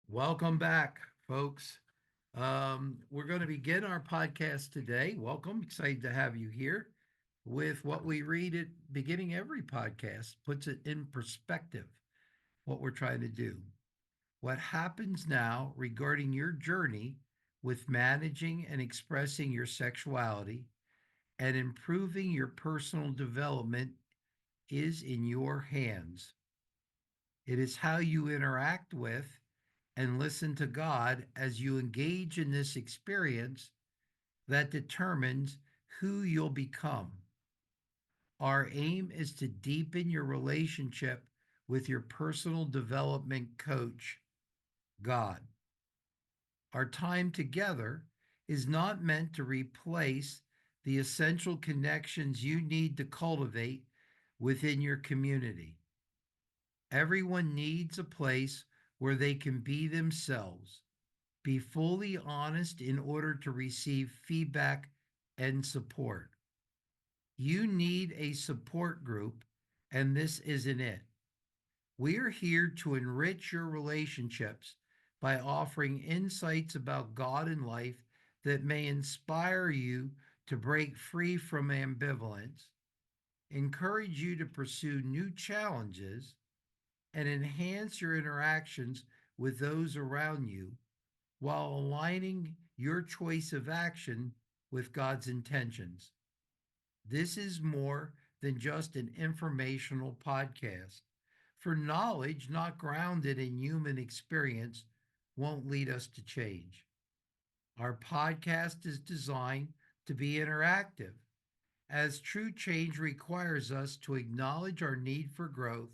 Welcome back, folks. We're going to begin our podcast today. Welcome. Excited to have you here with what we read at beginning every podcast, puts it in perspective, what we're trying to do. What happens now regarding your journey with managing and expressing your sexuality and improving your personal development is in your hands. It is how you interact with and listen to God as you engage in this experience that determines who you'll become. Our aim is to deepen your relationship with your personal development coach, God. Our time together is not meant to replace the essential connections you need to cultivate within your community. Everyone needs a place where they can be themselves, be fully honest in order to receive feedback and support. You need a support group, and this isn't it. We are here to enrich your relationships by offering insights about God and life that may inspire you to break free from ambivalence, encourage you to pursue new challenges, and enhance your interactions with those around you while aligning your choice of action with God's intentions. This is more than just an informational podcast. For knowledge not grounded in human experience won't lead us to change. Our podcast is designed to be interactive, as true change requires us to acknowledge our need for growth,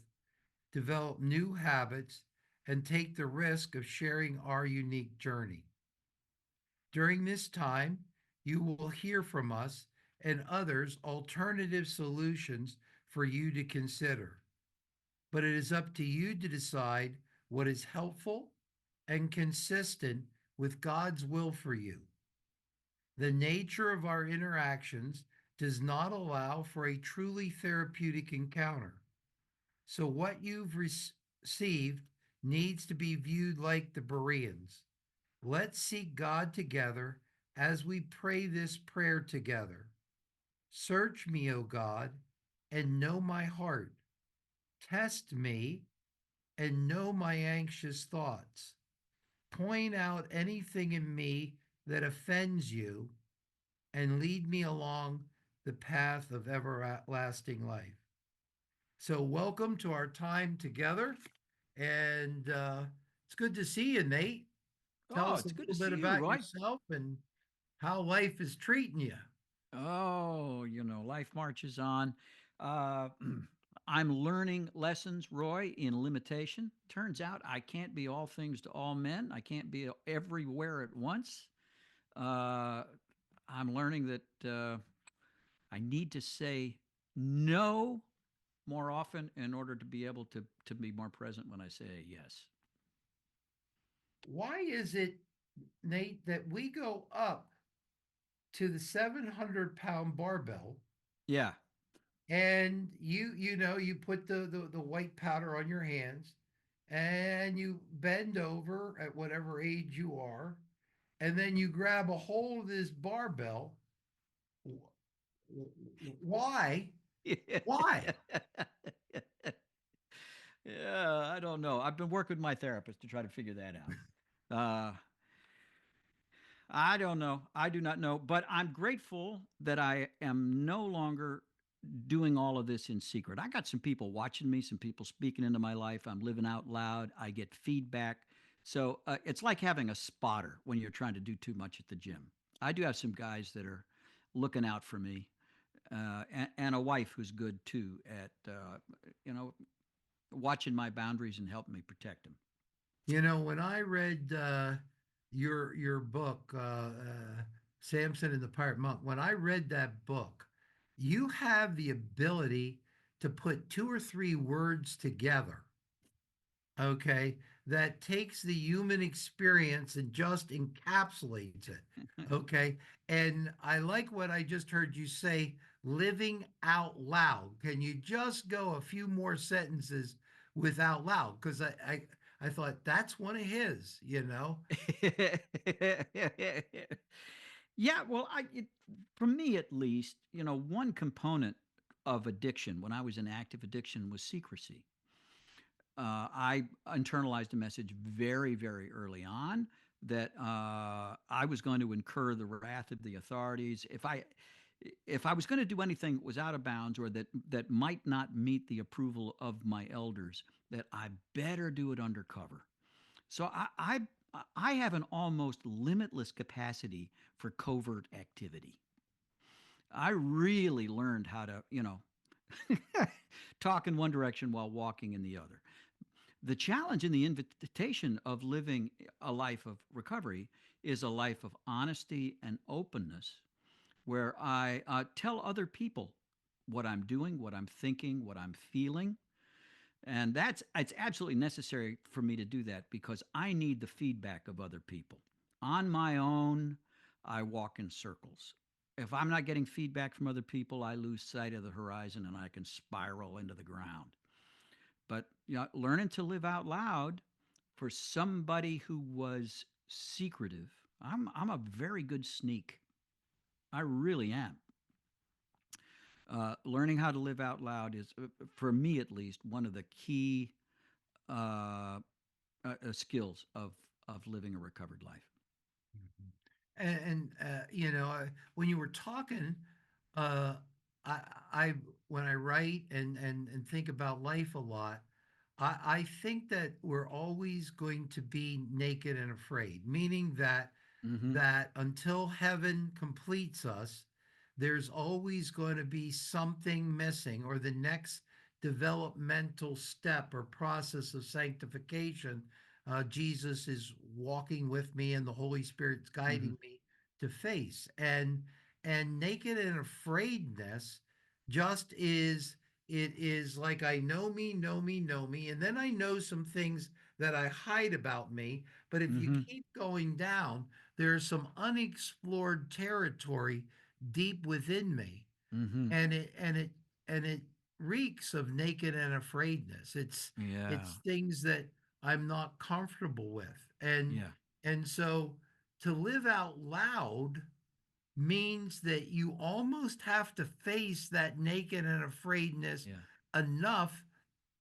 develop new habits, and take the risk of sharing our unique journey. During this time, you will hear from us and others alternative solutions for you to consider. But it is up to you to decide what is helpful and consistent with God's will for you. The nature of our interactions does not allow for a truly therapeutic encounter. So, what you've received needs to be viewed like the Bereans. Let's seek God together as we pray this prayer together. Search me, O God, and know my heart. Test me and know my anxious thoughts. Point out anything in me that offends you and lead me along the path of everlasting life. So, welcome to our time together. And it's good to see you, Nate. Tell Oh, us a it's good to little see bit you, about Roy. yourself and how life is treating you. Oh, life marches on. Uh, I'm learning lessons, Roy, in limitation. Turns out I can't be all things to all men. I can't be everywhere at once. Uh, I'm learning that I need to say no more often in order to be able to be more present when I say yes. Why is it, Nate, that we go up to the 700-pound barbell Yeah. and you put the white powder on your hands and you bend over at whatever age you are, and then you grab a hold of this barbell? Why? Why? Yeah, I don't know. I've been working with my therapist to try to figure that out. Uh, I don't know. I do not know. But I'm grateful that I am no longer doing all of this in secret. I got some people watching me, some people speaking into my life. I'm living out loud. I get feedback. So it's like having a spotter when you're trying to do too much at the gym. I do have some guys that are looking out for me, and a wife who's good too at, you know, watching my boundaries and helping me protect them. When I read your book, Samson and the Pirate Monk, when I read that book, you have the ability to put two or three words together, okay, that takes the human experience and just encapsulates it, okay? And I like what I just heard you say, living out loud. Can you just go a few more sentences with out loud? Because I I thought that's one of his, you know. Yeah, well, for me at least, one component of addiction when I was in active addiction was secrecy. I internalized a message very, very early on that I was going to incur the wrath of the authorities if I was going to do anything that was out of bounds or that might not meet the approval of my elders, that I better do it undercover. So I have an almost limitless capacity for covert activity. I really learned how to, talk in one direction while walking in the other. The challenge and the invitation of living a life of recovery is a life of honesty and openness where I tell other people what I'm doing, what I'm thinking, what I'm feeling. And it's absolutely necessary for me to do that because I need the feedback of other people. On my own, I walk in circles. If I'm not getting feedback from other people, I lose sight of the horizon and I can spiral into the ground. But learning to live out loud for somebody who was secretive, I'm a very good sneak. I really am. Learning how to live out loud is, for me at least, one of the key uh, skills of living a recovered life. Mhm. You know, when you were talking, uh, I, I when I write and think about life a lot, I think that we're always going to be naked and afraid, meaning Mm-hmm. that until heaven completes us, there's always going to be something missing, or the next developmental step or process of sanctification. Jesus is walking with me, and the Holy Spirit's Mm-hmm. guiding me to face. And naked and afraidness just is it is like I know me, and then I know some things that I hide about me. But if you Mm-hmm. keep going down, there's some unexplored territory deep within me, Mm-hmm. and it reeks of naked and afraidness. It's Yeah. things that I'm not comfortable with, Yeah. and so to live out loud means that you almost have to face that naked and afraidness Yeah. enough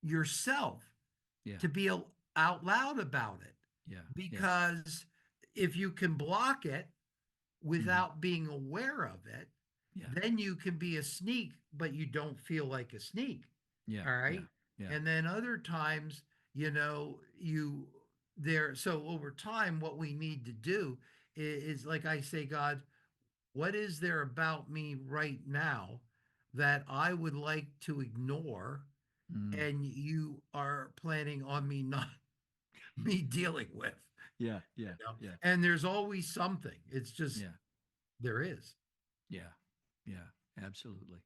yourself Yeah. to be out loud about it, Yeah. Yeah. because if you can block it Mm-hmm. without being aware of it, Yeah. then you can be a sneak, but you don't feel like a sneak. Yeah. All Yeah. right. Yeah. And then other times, you there. So over time, what we need to do is like I say, God, what is there about me right now that I would like to ignore? Mm. And you are planning on me not me dealing with, Yeah. Yeah. you know? Yeah. And there's always something. It's just Yeah. there is. Yeah. Yeah. Absolutely.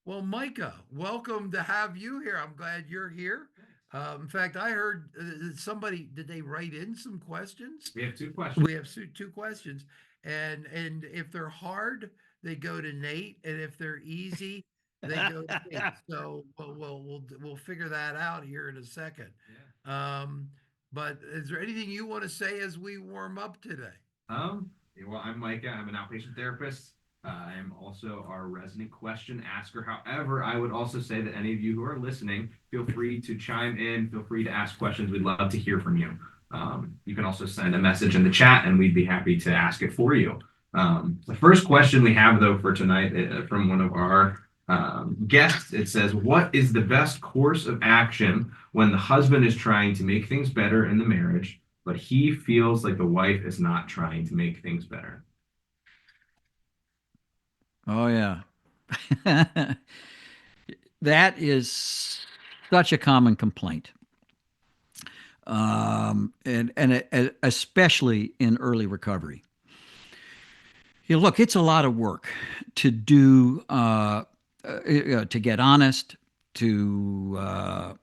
Well, Micah, welcome to have you here. I'm glad you're here. In fact, I heard somebody, did they write in some questions? We have two We questions. have two questions, and if they're hard, they go to Nate, and if they're easy, they go to me. So we'll figure that out here in a second. Yeah. But is there anything you want to say as we warm up today? Yeah, well, I'm Micah. I'm an outpatient therapist. I am also our resident question asker. However, I would also say that any of you who are listening, feel free to chime in. Feel free to ask questions. We'd love to hear from you. You can also send a message in the chat, and we'd be happy to ask it for you. The first question we have, though, for tonight from one of our guests, it says, "What is the best course of action when the husband is trying to make things better in the marriage, but he feels like the wife is not trying to make things better?" Oh yeah. That is such a common complaint, and especially in early recovery. Look, it's a lot of work to do, to get honest, to uh,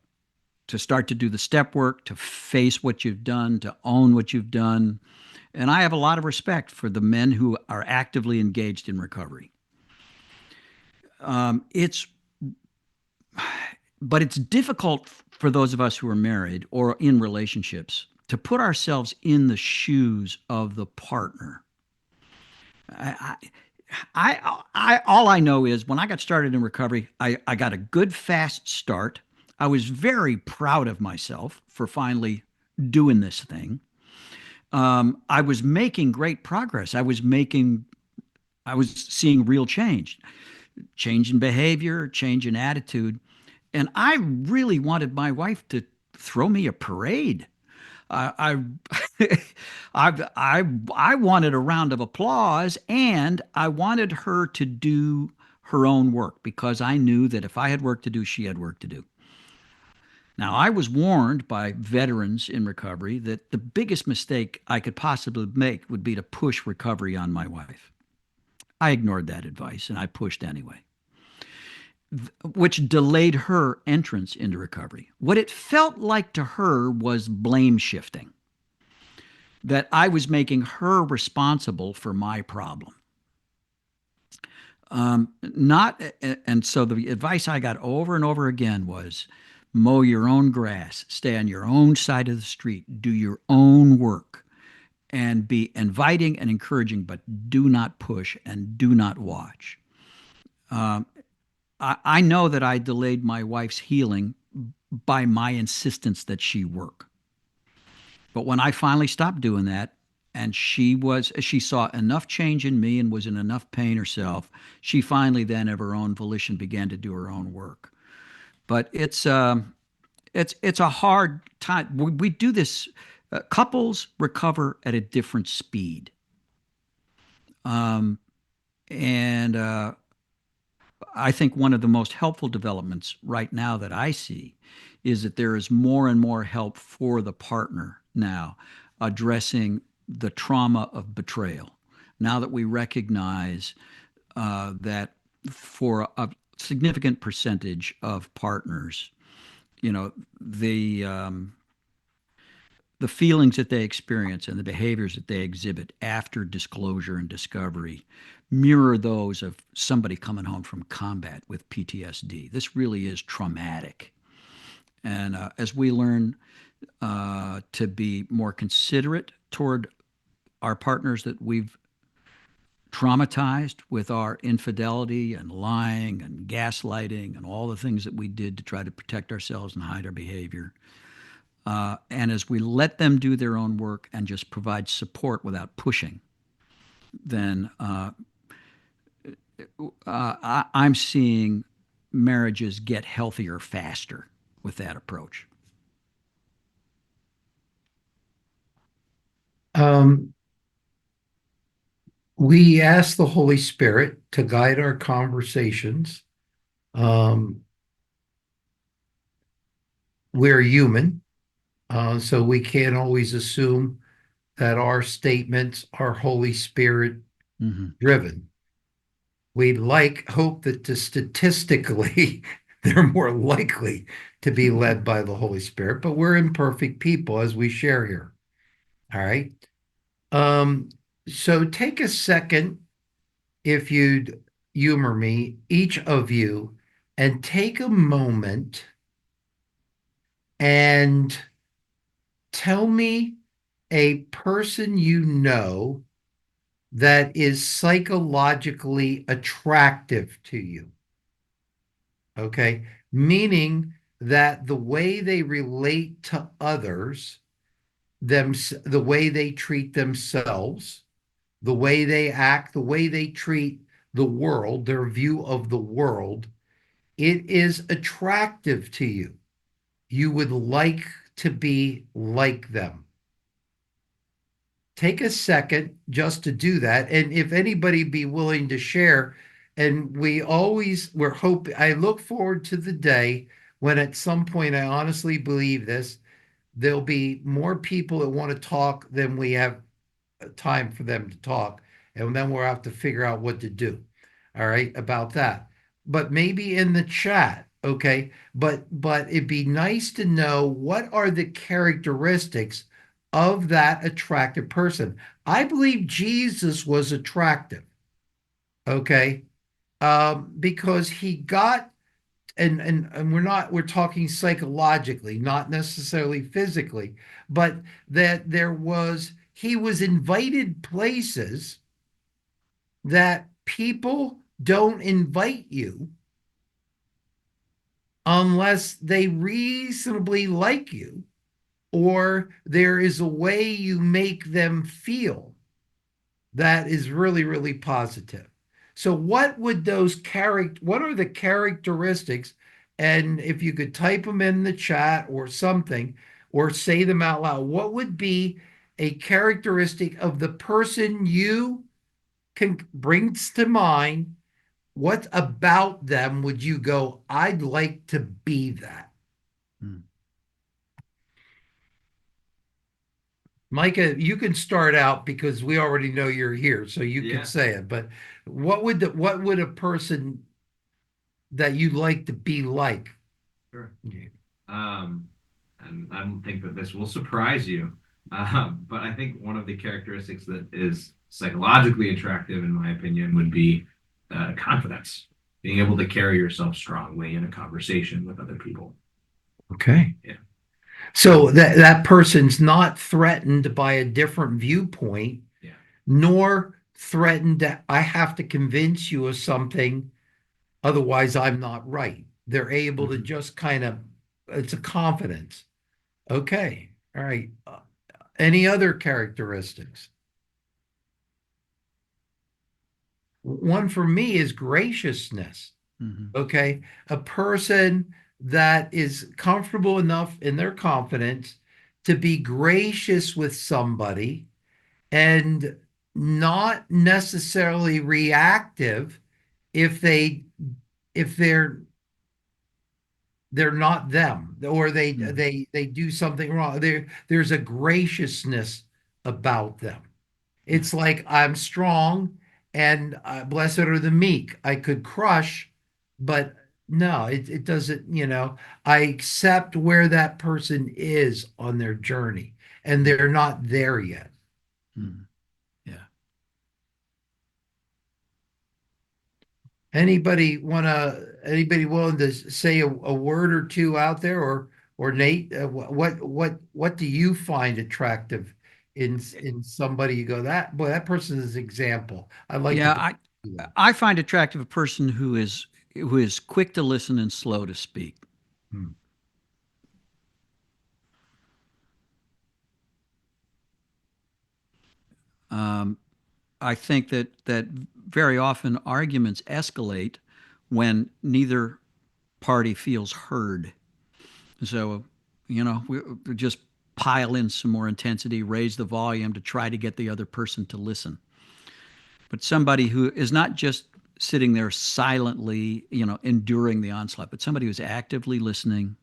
to start to do the step work, to face what you've done, to own what you've done. And I have a lot of respect for the men who are actively engaged in recovery. It's but it's difficult for those of us who are married or in relationships, to put ourselves in the shoes of the partner. I, all I know is when I got started in recovery, I got a good fast start. I was very proud of myself for finally doing this thing. I was making great progress. I was seeing real change in behavior, change in attitude. And I really wanted my wife to throw me a parade. I, I wanted a round of applause, and I wanted her to do her own work because I knew that if I had work to do, she had work to do. Now, I was warned by veterans in recovery that the biggest mistake I could possibly make would be to push recovery on my wife. I ignored that advice and I pushed anyway, which delayed her entrance into recovery. What it felt like to her was blame shifting, that I was making her responsible for my problem. Not, and so the advice I got over and over again was mow your own grass, stay on your own side of the street, do your own work, and be inviting and encouraging, but do not push and do not watch. Um, I know that I delayed my wife's healing by my insistence that she work. But when I finally stopped doing that, and she saw enough change in me and was in enough pain herself, she finally then of her own volition began to do her own work. But it's a hard time. We do this. Couples recover at a different speed, um, and I think one of the most helpful developments right now that I see is that there is more and more help for the partner now addressing the trauma of betrayal. Now that we recognize that for a significant percentage of partners, you know, the feelings that they experience and the behaviors that they exhibit after disclosure and discovery mirror those of somebody coming home from combat with PTSD. This really is traumatic. And as we learn to be more considerate toward our partners that we've traumatized with our infidelity and lying and gaslighting and all the things that we did to try to protect ourselves and hide our behavior, and as we let them do their own work and just provide support without pushing, then I'm seeing marriages get healthier faster with that approach. Um, we ask the Holy Spirit to guide our conversations. Um, we're human, so we can't always assume that our statements are Holy Spirit Mm-hmm. driven. We'd hope that statistically they're more likely to be led by the Holy Spirit, but we're imperfect people as we share here. All right. So take a second, if you'd humor me, each of you, and take a moment and tell me a person you know that is psychologically attractive to you. Okay. Meaning that the way they relate to others, the way they treat themselves, the way they act, the way they treat the world, their view of the world, it is attractive to you. You would like to be like them. Take a second just to do that. And if anybody be willing to share, and I look forward to the day when at some point, I honestly believe this, there'll be more people that want to talk than we have time for them to talk. And then we'll have to figure out what to do. All right, about that. But maybe in the chat, okay? But it'd be nice to know what are the characteristics of that attractive person. I believe Jesus was attractive, okay? Because he got and we're talking psychologically, not necessarily physically, but that he was invited places that people don't invite you unless they reasonably like you, or there is a way you make them feel that is really, really positive. So what are the characteristics? And if you could type them in the chat or something, or say them out loud, what would be a characteristic of the person you can brings to mind? What about them would you go, I'd like to be that? Hmm. Micah, you can start out because we already know you're here, so you can Yeah. say it. But what would a person that you'd like to be like? Sure. And I don't think that this will surprise you, but I think one of the characteristics that is psychologically attractive, in my opinion, would be confidence, being able to carry yourself strongly in a conversation with other people. Okay. Yeah. So that person's not threatened by a different viewpoint, Yeah. nor threatened that I have to convince you of something, otherwise I'm not right. They're able to just kind of, it's a confidence. Okay. All right. Any other characteristics? One for me is graciousness. Mm-hmm. Okay. A person that is comfortable enough in their confidence to be gracious with somebody and not necessarily reactive if they're not them, or they do something wrong. There's a graciousness about them. It's like I'm strong and blessed are the meek. I could crush, but no, it doesn't, I accept where that person is on their journey and they're not there yet. Mm-hmm. Yeah. Anybody willing to say a word or two out there, or Nate, what do you find attractive in somebody? You go, that boy, that person is an example. I'd like to Yeah, be that. I find attractive a person who is quick to listen and slow to speak. Hmm. Um, I think that very often arguments escalate when neither party feels heard. So, we just pile in some more intensity, raise the volume to try to get the other person to listen. But somebody who is not just sitting there silently, enduring the onslaught, but somebody who's actively listening,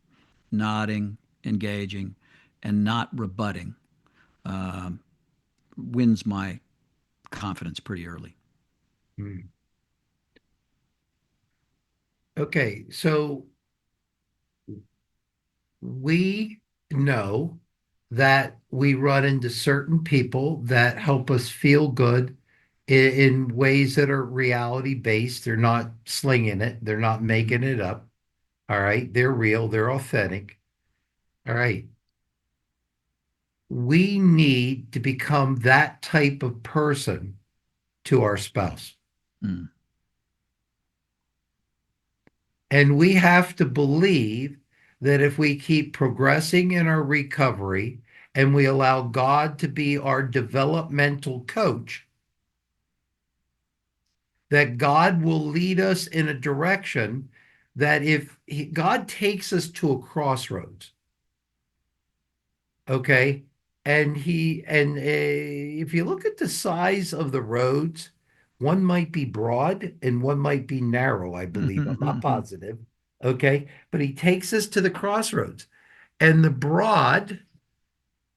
nodding, engaging, and not rebutting, um, wins my confidence pretty early. Hmm. Okay, so we know that we run into certain people that help us feel good in ways that are reality based. They're not slinging it, they're not making it up. All right, they're real, they're authentic. All right, we need to become that type of person to our spouse. Mm. And we have to believe that if we keep progressing in our recovery and we allow God to be our developmental coach, that God will lead us in a direction that God takes us to a crossroads, okay, if you look at the size of the roads, one might be broad and one might be narrow, I believe. I'm not positive, okay, but he takes us to the crossroads, and the broad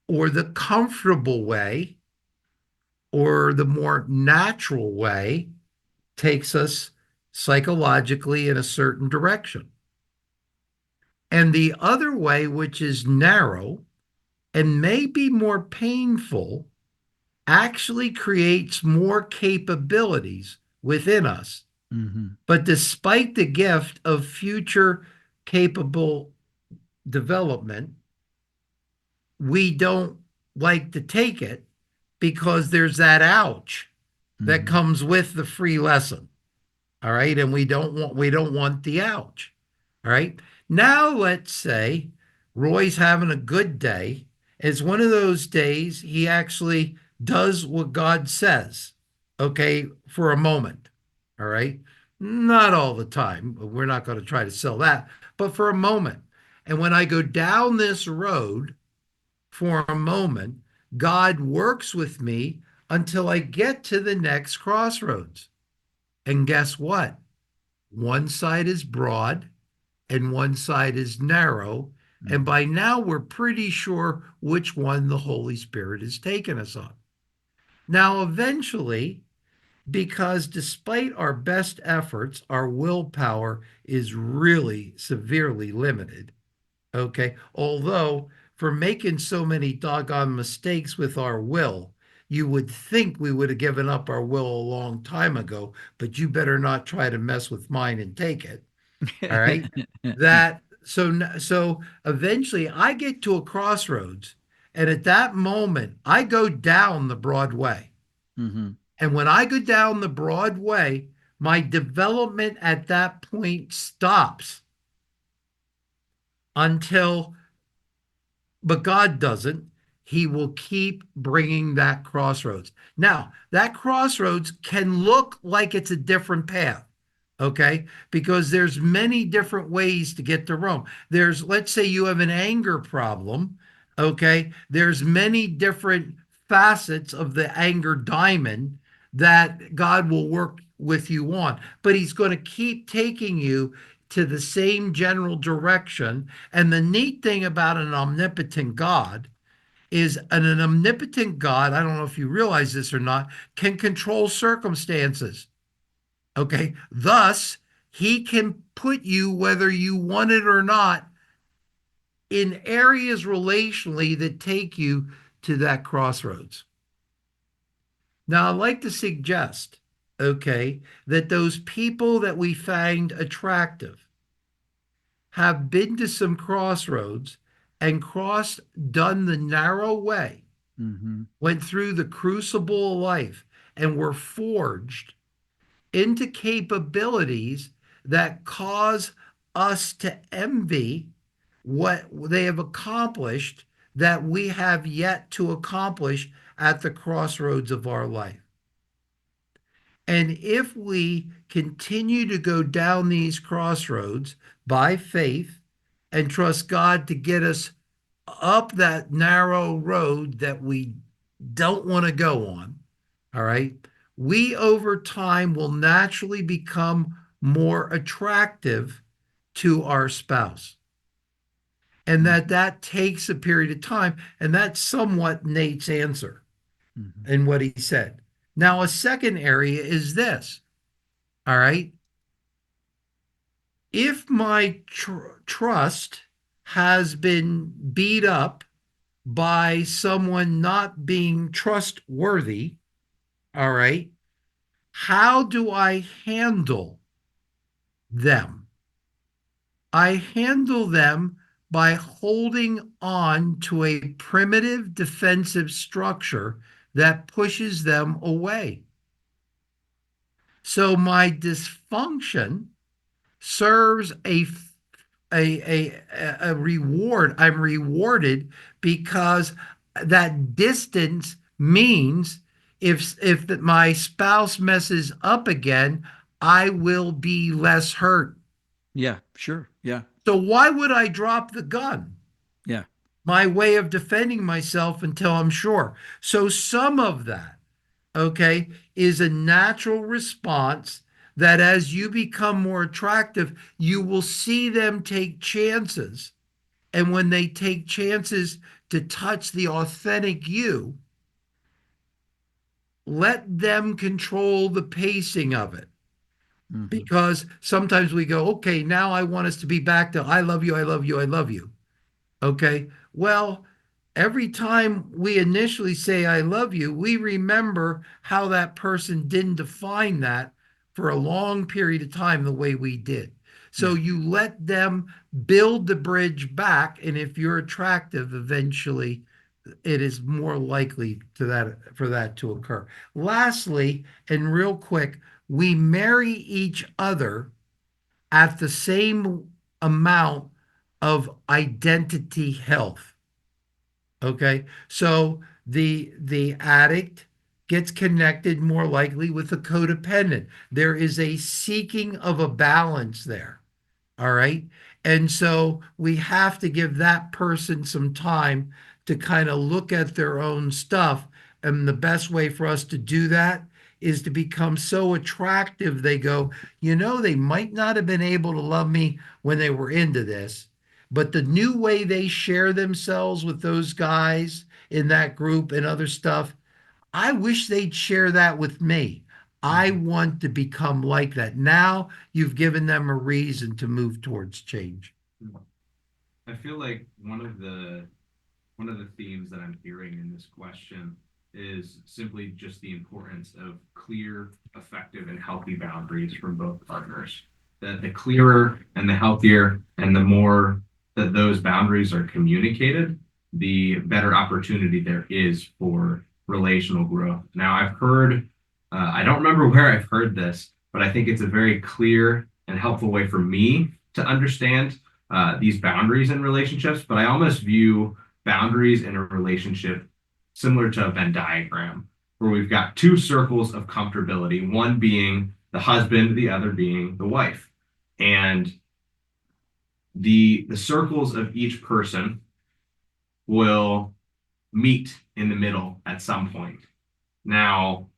or the comfortable way or the more natural way takes us psychologically in a certain direction. And the other way, which is narrow and may be more painful, actually creates more capabilities within us. Mm-hmm. But despite the gift of future capable development, we don't like to take it because there's that ouch that Mhm. comes with the free lesson. All right. And we don't want the ouch. All right. Now let's say Roy's having a good day. It's one of those days he actually does what God says. Okay, for a moment. All right. Not all the time. We're not going to try to sell that, but for a moment. And when I go down this road for a moment, God works with me until I get to the next crossroads. And guess what? One side is broad and one side is narrow. And Mhm. by now, we're pretty sure which one the Holy Spirit has taken us on. Now, eventually, because despite our best efforts, our willpower is really severely limited. Okay. Although, for making so many doggone mistakes with our will, you would think we would have given up our will a long time ago, but you better not try to mess with mine and take it. All right. So eventually I get to a crossroads, and at that moment I go down the broad way. Mhm. And when I go down the broad way, my development at that point stops until, but God doesn't. He will keep bringing that crossroads. Now, that crossroads can look like it's a different path, okay? Because there's many different ways to get to Rome. There's, let's say you have an anger problem, okay? There's many different facets of the anger diamond that God will work with you on, but he's going to keep taking you to the same general direction. And the neat thing about an omnipotent God is an omnipotent God, I don't know if you realize this or not, can control circumstances. Okay. Thus, he can put you, whether you want it or not, in areas relationally that take you to that crossroads. Now, I'd like to suggest, okay, that those people that we find attractive have been to some crossroads and done the narrow way, Mhm. went through the crucible of life, and were forged into capabilities that cause us to envy what they have accomplished that we have yet to accomplish at the crossroads of our life. And if we continue to go down these crossroads by faith and trust God to get us up that narrow road that we don't want to go on, all right, we over time will naturally become more attractive to our spouse. And Mhm. that takes a period of time. And that's somewhat Nate's answer Mhm. in what he said. Now, a second area is this. All right. If my trust has been beat up by someone not being trustworthy, all right, how do I handle them? I handle them by holding on to a primitive defensive structure that pushes them away. So my dysfunction serves a reward. I'm rewarded because that distance means if my spouse messes up again, I will be less hurt. Yeah, sure. Yeah. So why would I drop the gun? Yeah. My way of defending myself until I'm sure. So some of that, okay, is a natural response that as you become more attractive, you will see them take chances. And when they take chances to touch the authentic you, let them control the pacing of it. Mhm. Because sometimes we go, okay, now I want us to be back to I love you, I love you, I love you. Okay. Well, every time we initially say, I love you, we remember how that person didn't define that for a long period of time the way we did. So Yeah. you let them build the bridge back. And if you're attractive, eventually it is more likely to that for that to occur. Lastly, and real quick, we marry each other at the same amount of identity health. Okay. So the addict gets connected more likely with the codependent. There is a seeking of a balance there. All right. And so we have to give that person some time to kind of look at their own stuff. And the best way for us to do that is to become so attractive. They go, they might not have been able to love me when they were into this, but the new way they share themselves with those guys in that group and other stuff, I wish they'd share that with me. I Mhm. want to become like that. Now you've given them a reason to move towards change. I feel like one of the themes that I'm hearing in this question is simply just the importance of clear, effective, and healthy boundaries from both partners. That the clearer and the healthier and the more that those boundaries are communicated, the better opportunity there is for relational growth. Now, I've heard, I don't remember where I've heard this, but I think it's a very clear and helpful way for me to understand these boundaries in relationships. But I almost view boundaries in a relationship similar to a Venn diagram, where we've got two circles of comfortability, one being the husband, the other being the wife. And the circles of each person will meet in the middle at some point. Now,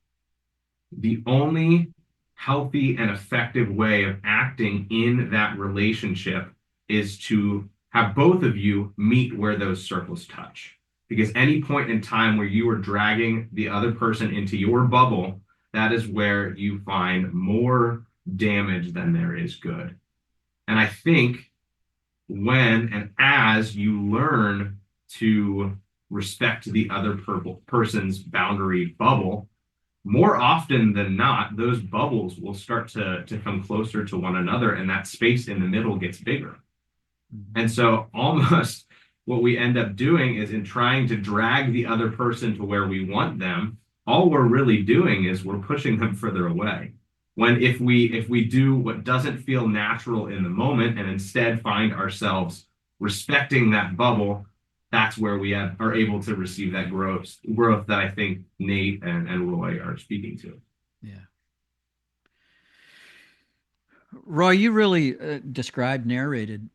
the only healthy and effective way of acting in that relationship is to have both of you meet where those circles touch. Because any point in time where you are dragging the other person into your bubble, that is where you find more damage than there is good. And I think when and as you learn to respect the other person's boundary bubble, more often than not, those bubbles will start to come closer to one another, and that space in the middle gets bigger. Mhm. And so, almost what we end up doing is in trying to drag the other person to where we want them, all we're really doing is we're pushing them further away. When if we do what doesn't feel natural in the moment and instead find ourselves respecting that bubble, that's where we are able to receive that growth that I think Nate and Roy are speaking to. Yeah. Roy, you really narrated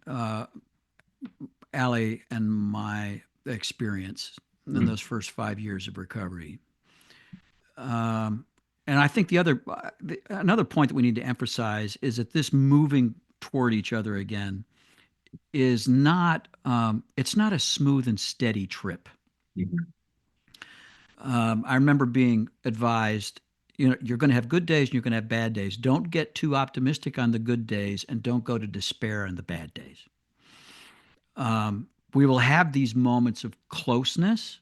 Allie and my experience in Mm. those first 5 years of recovery. Um, and I think another point that we need to emphasize is that this moving toward each other again is not it's not a smooth and steady trip. Mhm. I remember being advised, you're going to have good days and you're going to have bad days. Don't get too optimistic on the good days and don't go to despair on the bad days. We will have these moments of closeness.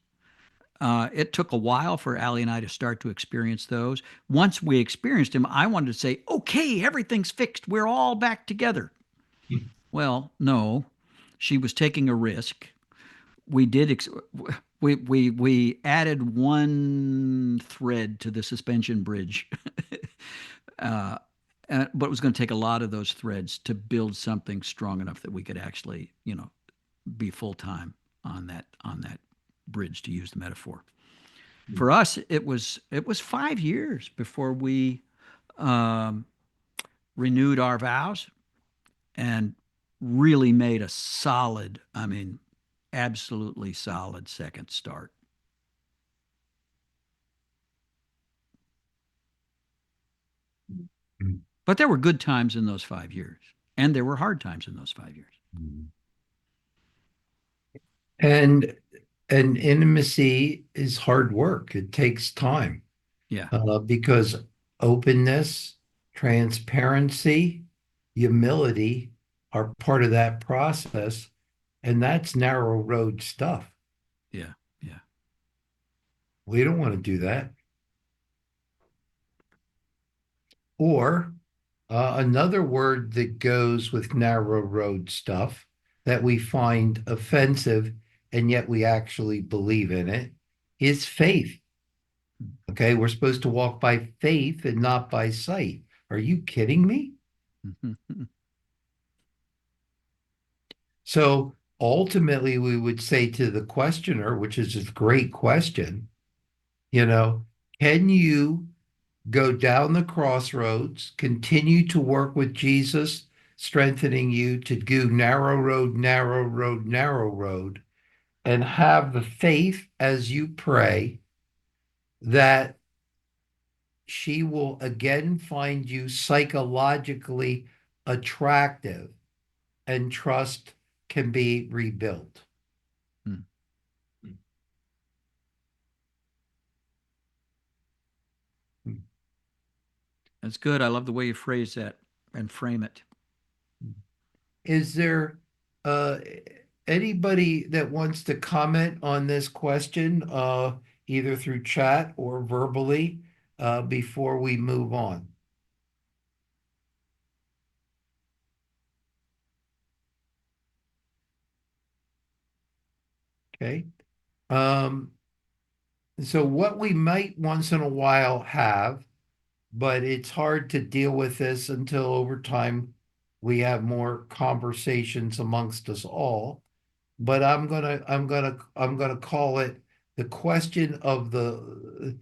It took a while for Allie and I to start to experience those. Once we experienced them, I wanted to say, okay, everything's fixed. We're all back together. Well, no, she was taking a risk. We did, we added one thread to the suspension bridge. uh, but it was going to take a lot of those threads to build something strong enough that we could actually, be full time on that bridge, to use the metaphor. For us, it was 5 years before we um, renewed our vows and really made a solid, I mean, absolutely solid second start. But there were good times in those 5 years, and there were hard times in those 5 years. And intimacy is hard work. It takes time Yeah, because openness, transparency, humility are part of that process. And that's narrow road stuff. yeah, yeah. We don't want to do that. Or Another word that goes with narrow road stuff that we find offensive and yet we actually believe in it is faith. Okay, we're supposed to walk by faith and not by sight. Are you kidding me? So ultimately, we would say to the questioner, which is a great question, you know, can you go down the crossroads, continue to work with Jesus, strengthening you to do narrow road, narrow road, narrow road, and have the faith as you pray that she will again find you psychologically attractive and trust can be rebuilt. That's good. I love the way you phrase that and frame it. Is there uh, anybody that wants to comment on this question, either through chat or verbally, before we move on? Okay. So what we might once in a while have, but it's hard to deal with this until over time we have more conversations amongst us all. But I'm gonna call it the question of the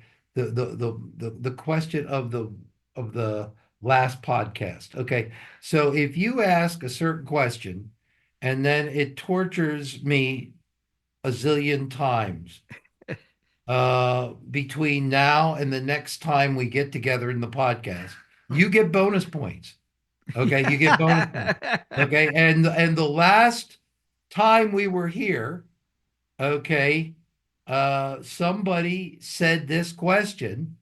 question of the last podcast. Okay. So if you ask a certain question and then it tortures me a zillion times between now and the next time we get together in the podcast, you get bonus points. Okay, you get bonus points. Okay, and the last time we were here, okay, somebody said this question,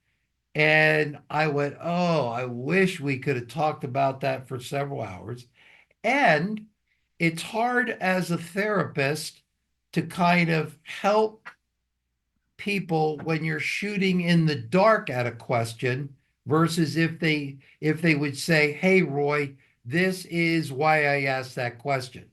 and I went, "Oh, I wish we could have talked about that for several hours." And it's hard as a therapist to kind of help people when you're shooting in the dark at a question versus if they would say, "Hey, Roy, this is why I asked that question."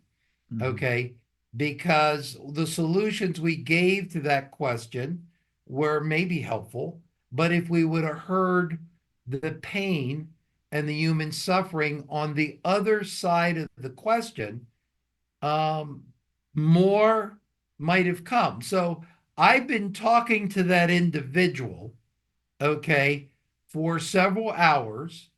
Okay, because the solutions we gave to that question were maybe helpful, but if we would have heard the pain and the human suffering on the other side of the question, um, more might have come. So I've been talking to that individual, okay, for several hours,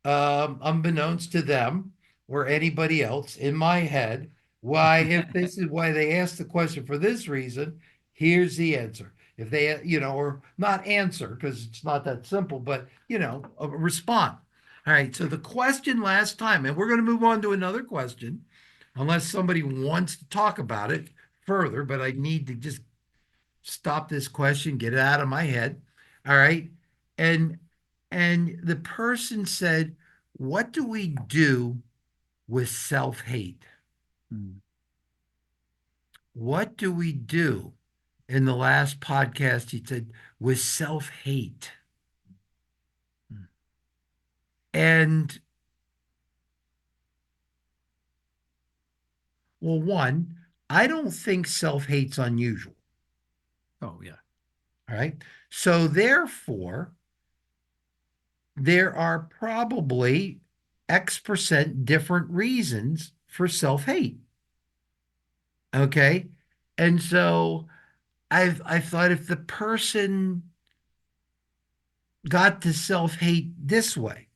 unbeknownst to them or anybody else in my head. Why, if this is why they asked the question for this reason, here's the answer. If they, or not answer, because it's not that simple, but, respond. All right. So the question last time, and we're going to move on to another question, unless somebody wants to talk about it further, but I need to just stop this question, get it out of my head. All right. And the person said, "What do we do with self-hate? What do we do?" In the last podcast, he said, "With self-hate." And well, one, I don't think self-hate's unusual. Oh, yeah. All right. So therefore, there are probably X% different reasons for self-hate. Okay. And so I thought if the person got to self-hate this way,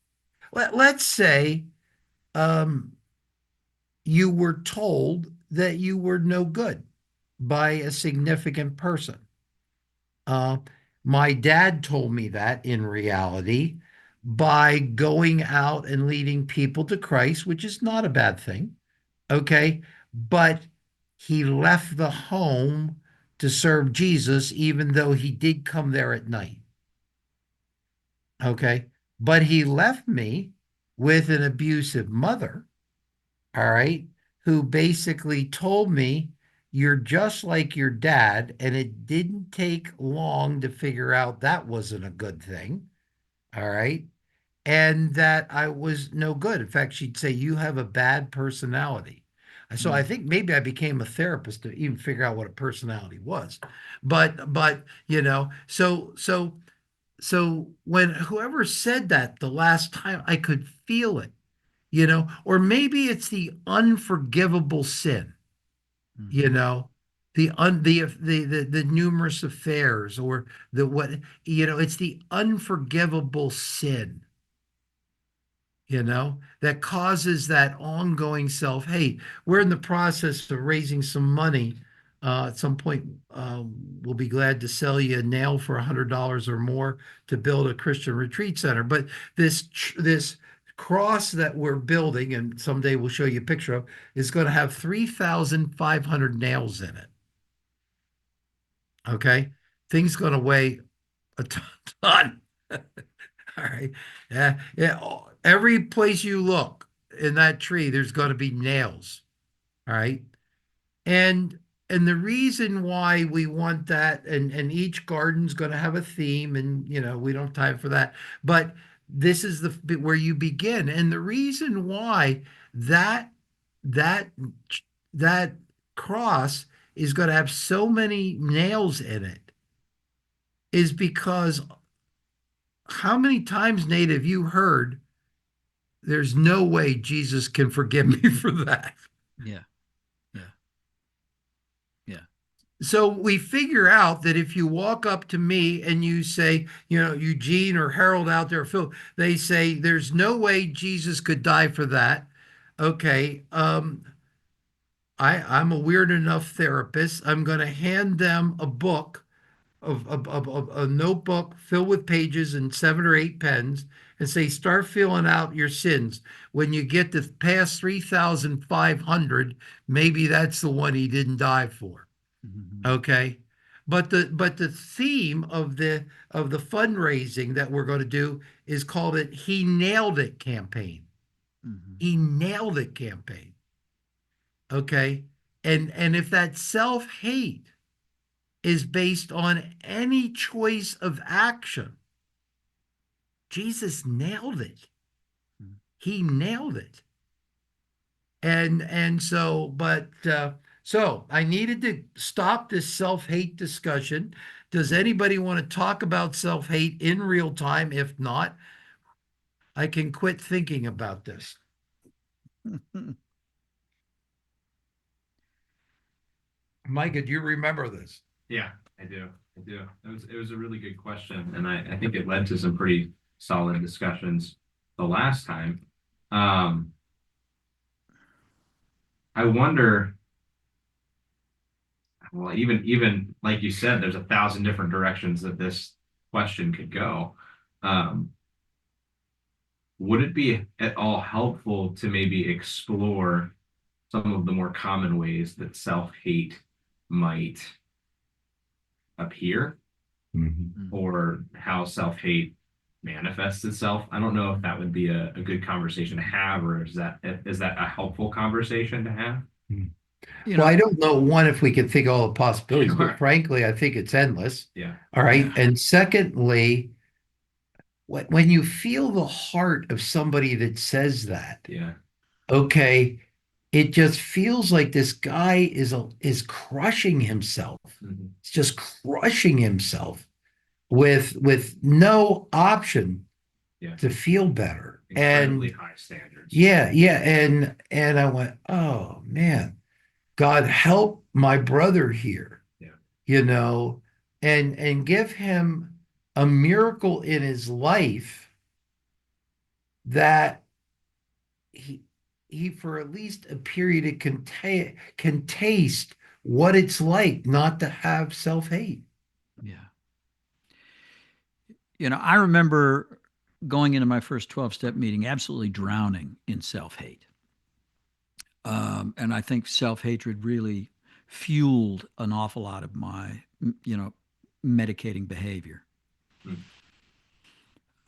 let's say um, you were told that you were no good by a significant person. Uh, my dad told me that in reality by going out and leading people to Christ, which is not a bad thing. Okay. But he left the home to serve Jesus, even though he did come there at night. Okay. But he left me with an abusive mother. All right. Who basically told me, "You're just like your dad." And it didn't take long to figure out that wasn't a good thing. All right. and that I was no good. In fact, she'd say, "You have a bad personality." So I think maybe I became a therapist to even figure out what a personality was. But so when whoever said that the last time, I could feel it, or maybe it's the unforgivable sin, you Mhm. know, the numerous affairs, or the what, it's the unforgivable sin, that causes that ongoing self-hate. We're in the process of raising some money. At some point, we'll be glad to sell you a nail for $100 or more to build a Christian retreat center. But this cross that we're building, and someday we'll show you a picture of, is going to have 3,500 nails in it. Okay, thing's going to weigh a ton. All right. Yeah. Yeah. Every place you look in that tree, there's going to be nails. All right. And and the reason why we want that, and each garden's going to have a theme, and we don't have time for that, but this is the where you begin. And the reason why that that that cross is going to have so many nails in it is because how many times, Nate, have you heard, "There's no way Jesus can forgive me for that"? Yeah. Yeah. Yeah. So we figure out that if you walk up to me and you say, Eugene or Harold out there, Phil, they say, "There's no way Jesus could die for that." Okay. I'm a weird enough therapist. I'm going to hand them a book of a notebook filled with pages and 7 or 8 pens, and say, "Start filling out your sins. When you get to past 3,500, maybe that's the one he didn't die for." Mhm. Okay. But the theme of the fundraising that we're going to do is called it "He Nailed It" campaign. Mhm. He nailed it campaign. Okay. And if that self-hate is based on any choice of action, Jesus nailed it. Mhm. He nailed it. And so, but so I needed to stop this self-hate discussion. Does anybody want to talk about self-hate in real time? If not, I can quit thinking about this. Micah, do you remember this? Yeah, I do. I do. It was a really good question, and I think it led to some pretty solid discussions the last time. Um, I wonder, well, even like you said, there's 1,000 different directions that this question could go. Um, would it be at all helpful to maybe explore some of the more common ways that self-hate might appear, Mhm. Mhm. or how self-hate manifests itself? I don't know if that would be a good conversation to have, or is that a helpful conversation to have? You Well, know, I don't know, one, if we can think of all the possibilities, but Sure. frankly, I think it's endless. Yeah. All right. yeah. And secondly, when you feel the heart of somebody that says that, Yeah. okay, it just feels like this guy is crushing himself. Mhm. It's just crushing himself with no option Yeah. to feel better. Incredibly And high standards. yeah, yeah, and I went, "Oh man, God help my brother here," Yeah. you know, and give him a miracle in his life that he he for at least a period can taste what it's like not to have self-hate. Yeah. I remember going into my first 12-step meeting absolutely drowning in self-hate. And I think self-hatred really fueled an awful lot of my, medicating behavior. Mm.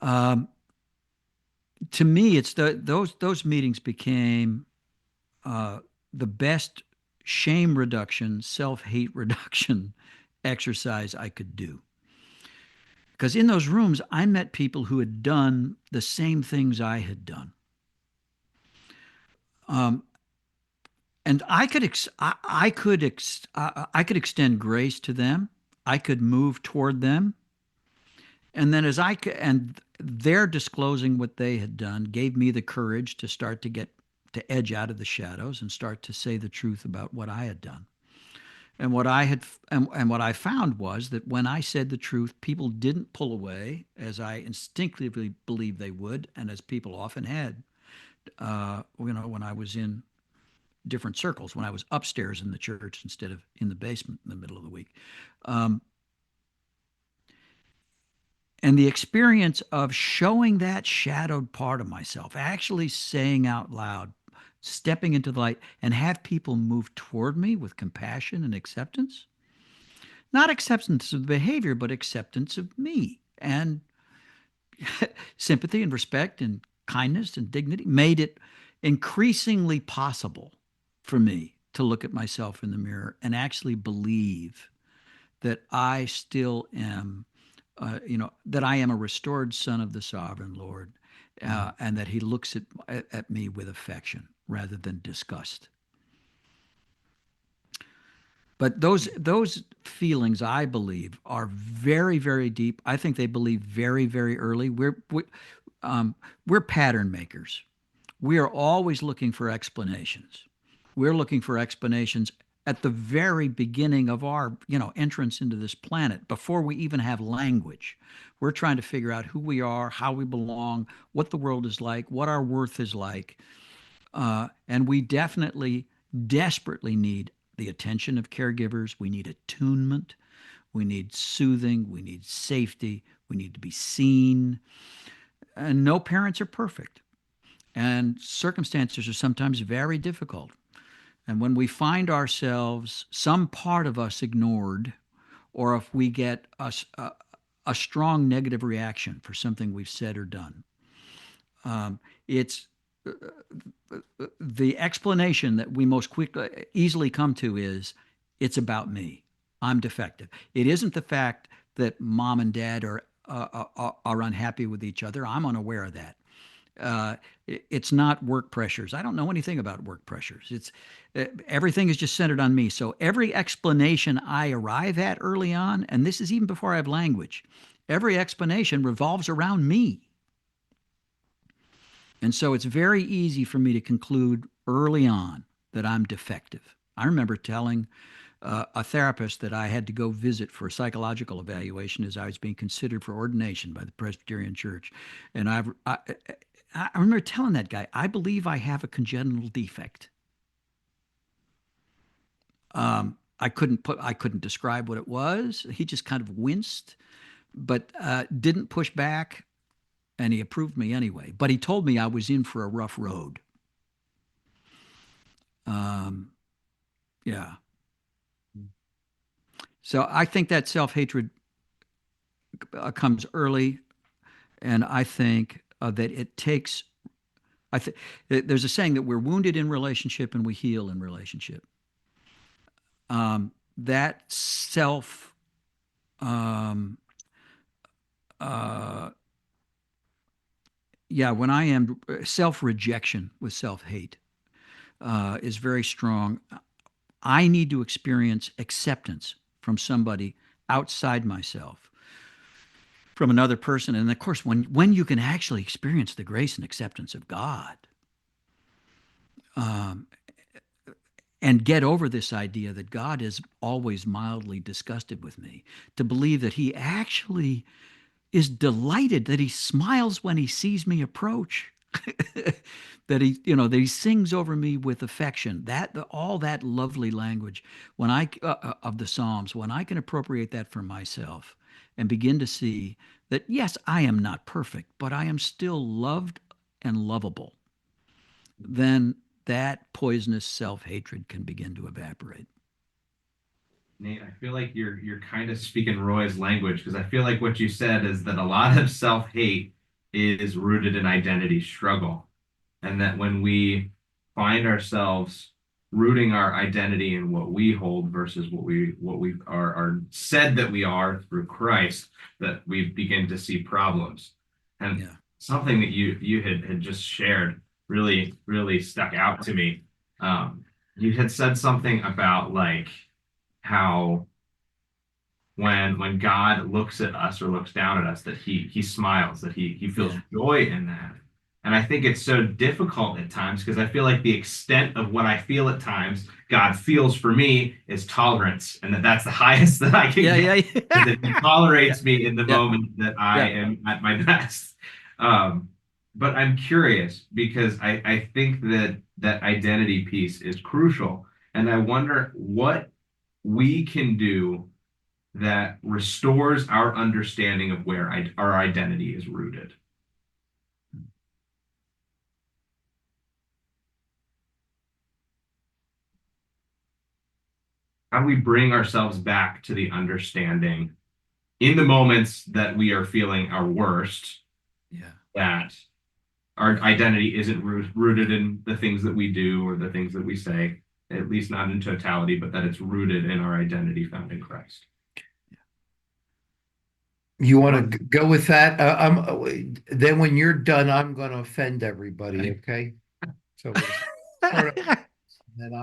Um, to me, it's those meetings became uh, the best shame reduction, self hate reduction exercise I could do. Because in those rooms, I met people who had done the same things I had done. And I could extend grace to them. I could move toward them, and then and their disclosing what they had done gave me the courage to start to edge out of the shadows and start to say the truth about what I had done. And what I found was that when I said the truth, people didn't pull away as I instinctively believed they would, and as people often had. When I was in different circles, when I was upstairs in the church instead of in the basement in the middle of the week. And the experience of showing that shadowed part of myself, actually saying out loud, stepping into the light, and have people move toward me with compassion and acceptance. Not acceptance of behavior, but acceptance of me. And sympathy and respect and kindness and dignity made it increasingly possible for me to look at myself in the mirror and actually believe that I still am, that I am a restored son of the sovereign Lord, and that he looks at me with affection rather than disgust. But those feelings, I believe, are very, very deep. I think they believe very, very early. We're pattern makers. We are always looking for explanations. We're looking for explanations at the very beginning of our, entrance into this planet, before we even have language. We're trying to figure out who we are, how we belong, what the world is like, what our worth is like. And we definitely, desperately need the attention of caregivers. We need attunement. We need soothing. We need safety. We need to be seen. And no parents are perfect. And circumstances are sometimes very difficult. And when we find ourselves, some part of us ignored, or if we get a strong negative reaction for something we've said or done, it's the explanation that we most easily come to is, it's about me. I'm defective. It isn't the fact that mom and dad are unhappy with each other. I'm unaware of that. It's not work pressures. I don't know anything about work pressures. It's everything is just centered on me. So every explanation I arrive at early on, and this is even before I have language, every explanation revolves around me. And so it's very easy for me to conclude early on that I'm defective. I remember telling a therapist that I had to go visit for a psychological evaluation as I was being considered for ordination by the Presbyterian Church. And I remember telling that guy, I believe I have a congenital defect. I couldn't describe what it was. He just kind of winced, but didn't push back, and he approved me anyway. But he told me I was in for a rough road. Yeah. So I think that self-hatred comes early, and I think that it takes. There's a saying that we're wounded in relationship and we heal in relationship. That self, when I am self-rejection with self-hate is very strong. I need to experience acceptance from somebody outside myself, from another person. And of course, when you can actually experience the grace and acceptance of God, and get over this idea that God is always mildly disgusted with me, to believe that he actually is delighted, that he smiles when he sees me approach, that he sings over me with affection, all that lovely language of the Psalms, when I can appropriate that for myself and begin to see that, yes, I am not perfect, but I am still loved and lovable, then that poisonous self-hatred can begin to evaporate. Nate, I feel like you're kind of speaking Roy's language, because I feel like what you said is that a lot of self-hate is rooted in identity struggle. And that when we find ourselves rooting our identity in what we hold versus what we are said that we are through Christ, that we begin to see problems. And Yeah. something that you had just shared really stuck out to me. You had said something about like how when God looks at us or looks down at us, that he smiles, that he feels Yeah. joy in that. And I think it's so difficult at times because I feel like the extent of what I feel at times, God feels for me is tolerance, and that's the highest that I can Yeah. get. Yeah. Is that He Yeah. tolerates me in the Yeah. moment that I Yeah. am at my best. Um, but I'm curious because I think that identity piece is crucial, and I wonder what we can do that restores our understanding of where our identity is rooted. How do we bring ourselves back to the understanding in the moments that we are feeling our worst, Yeah. that our identity isn't rooted in the things that we do or the things that we say, at least not in totality, but that it's rooted in our identity found in Christ? You want to go with that? Then when you're done, I'm going to offend everybody. Okay. So we'll start, and then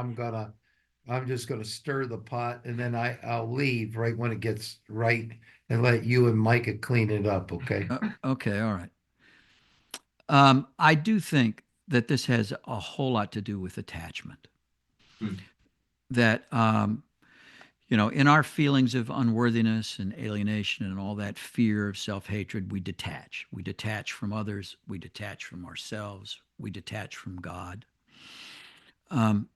I'm just going to stir the pot, and then I'll leave right when it gets right, and let you and Micah clean it up. Okay. Okay. All right. I do think that this has a whole lot to do with attachment. Hmm. That in our feelings of unworthiness and alienation and all that fear of self-hatred, we detach. We detach from others. We detach from ourselves. We detach from God. Um,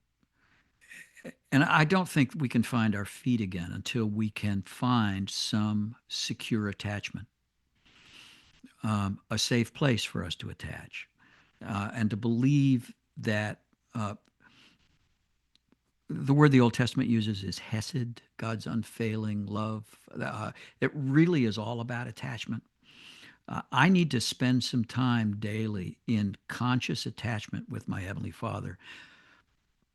and I don't think we can find our feet again until we can find some secure attachment, a safe place for us to attach, and to believe that the word the Old Testament uses is hesed, God's unfailing love. It really is all about attachment. I need to spend some time daily in conscious attachment with my Heavenly Father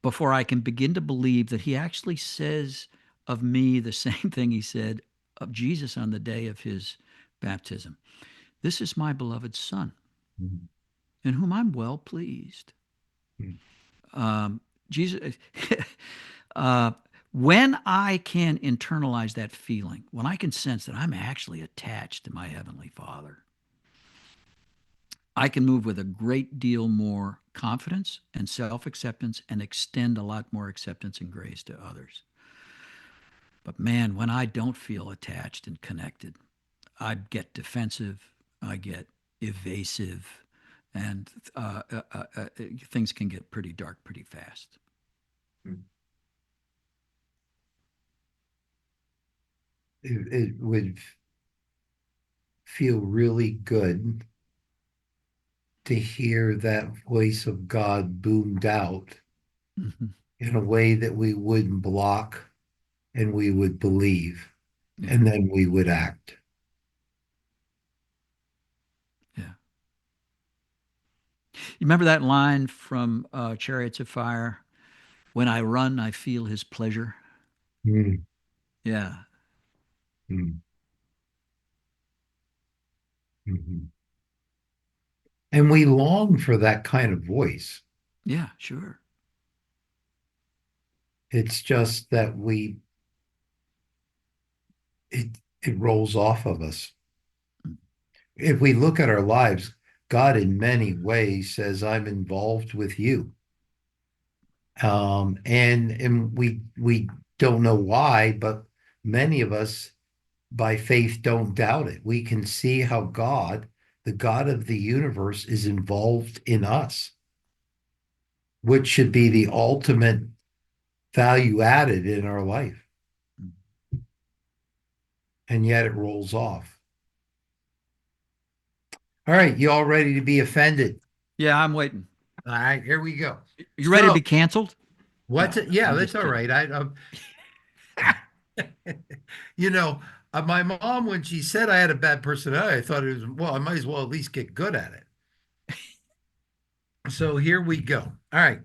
before I can begin to believe that He actually says of me the same thing He said of Jesus on the day of His baptism. This is my beloved Son, Mhm. in whom I'm well pleased. Mhm. Jesus, uh, when I can internalize that feeling, when I can sense that I'm actually attached to my Heavenly Father, I can move with a great deal more confidence and self acceptance and extend a lot more acceptance and grace to others. But man, when I don't feel attached and connected, I get defensive, I get evasive, and things can get pretty dark pretty fast. It would feel really good to hear that voice of God boomed out Mm-hmm. in a way that we wouldn't block, and we would believe, Yeah, and then we would act. yeah. You remember that line from Chariots of Fire? When I run, I feel his pleasure. Mm, Yeah, mm, mhm. And we long for that kind of voice. yeah, sure. It's just that it rolls off of us. If we look at our lives, God in many ways says, I'm involved with you. And we don't know why, but many of us by faith don't doubt it. We can see how God, the God of the universe, is involved in us, which should be the ultimate value added in our life. And yet it rolls off. All right, you all ready to be offended? Yeah, I'm waiting. All right, here we go. You ready to So, be canceled? what's No, it? Yeah, I'm that's just all kidding. right. You know, my mom, when she said I had a bad personality, I thought it was, well, I might as well at least get good at it. So here we go. All right.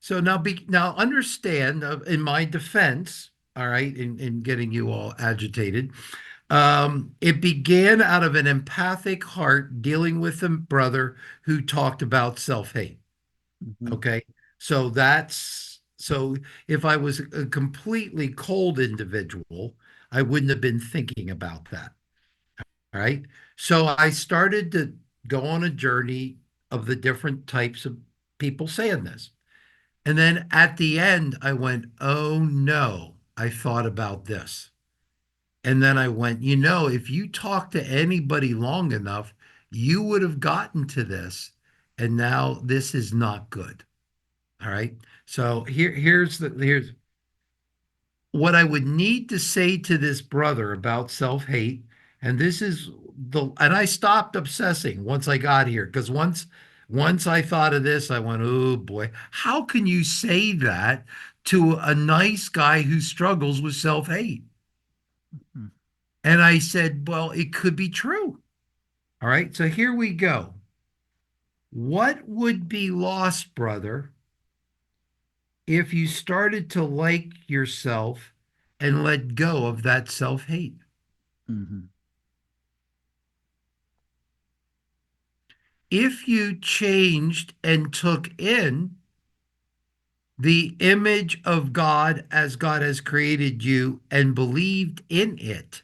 So now understand, in my defense, all right, in getting you all agitated, it began out of an empathic heart dealing with a brother who talked about self-hate. Mhm. Okay. So if I was a completely cold individual, I wouldn't have been thinking about that. All right. So I started to go on a journey of the different types of people saying this. And then at the end, I went, oh no, I thought about this. And then I went, if you talk to anybody long enough, you would have gotten to this. And now this is not good. All right. So here's what I would need to say to this brother about self-hate. And this is and I stopped obsessing once I got here, because once I thought of this, I went, oh boy, how can you say that to a nice guy who struggles with self-hate? Mhm. And I said, well, it could be true. All right. So here we go. What would be lost, brother, if you started to like yourself and let go of that self hate? Mhm. If you changed and took in the image of God as God has created you and believed in it,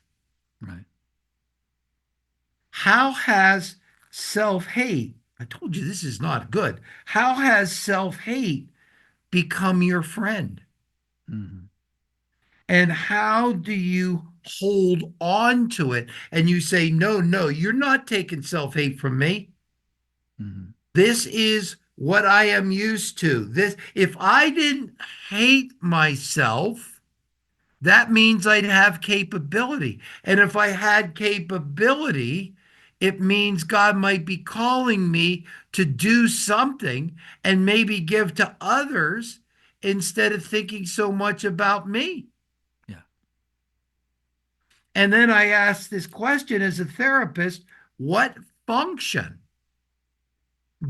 Right. how has self hate, I told you this is not good, how has self hate become your friend? Mhm. And how do you hold on to it? And you say, no, no, you're not taking self hate from me. Mhm. This is what I am used to. This, if I didn't hate myself, that means I'd have capability. And if I had capability, it means God might be calling me to do something and maybe give to others instead of thinking so much about me. Yeah. And then I asked this question as a therapist: what function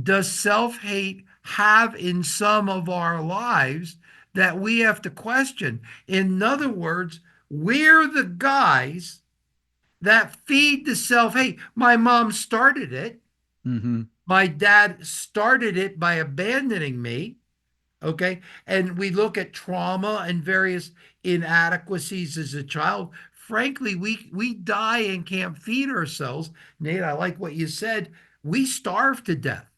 does self hate have in some of our lives that we have to question? In other words, we're the guys that feed the self hate. My mom started it. Mhm. My dad started it by abandoning me. Okay. And we look at trauma and various inadequacies as a child. Frankly, we die and can't feed ourselves. Nate, I like what you said. We starve to death.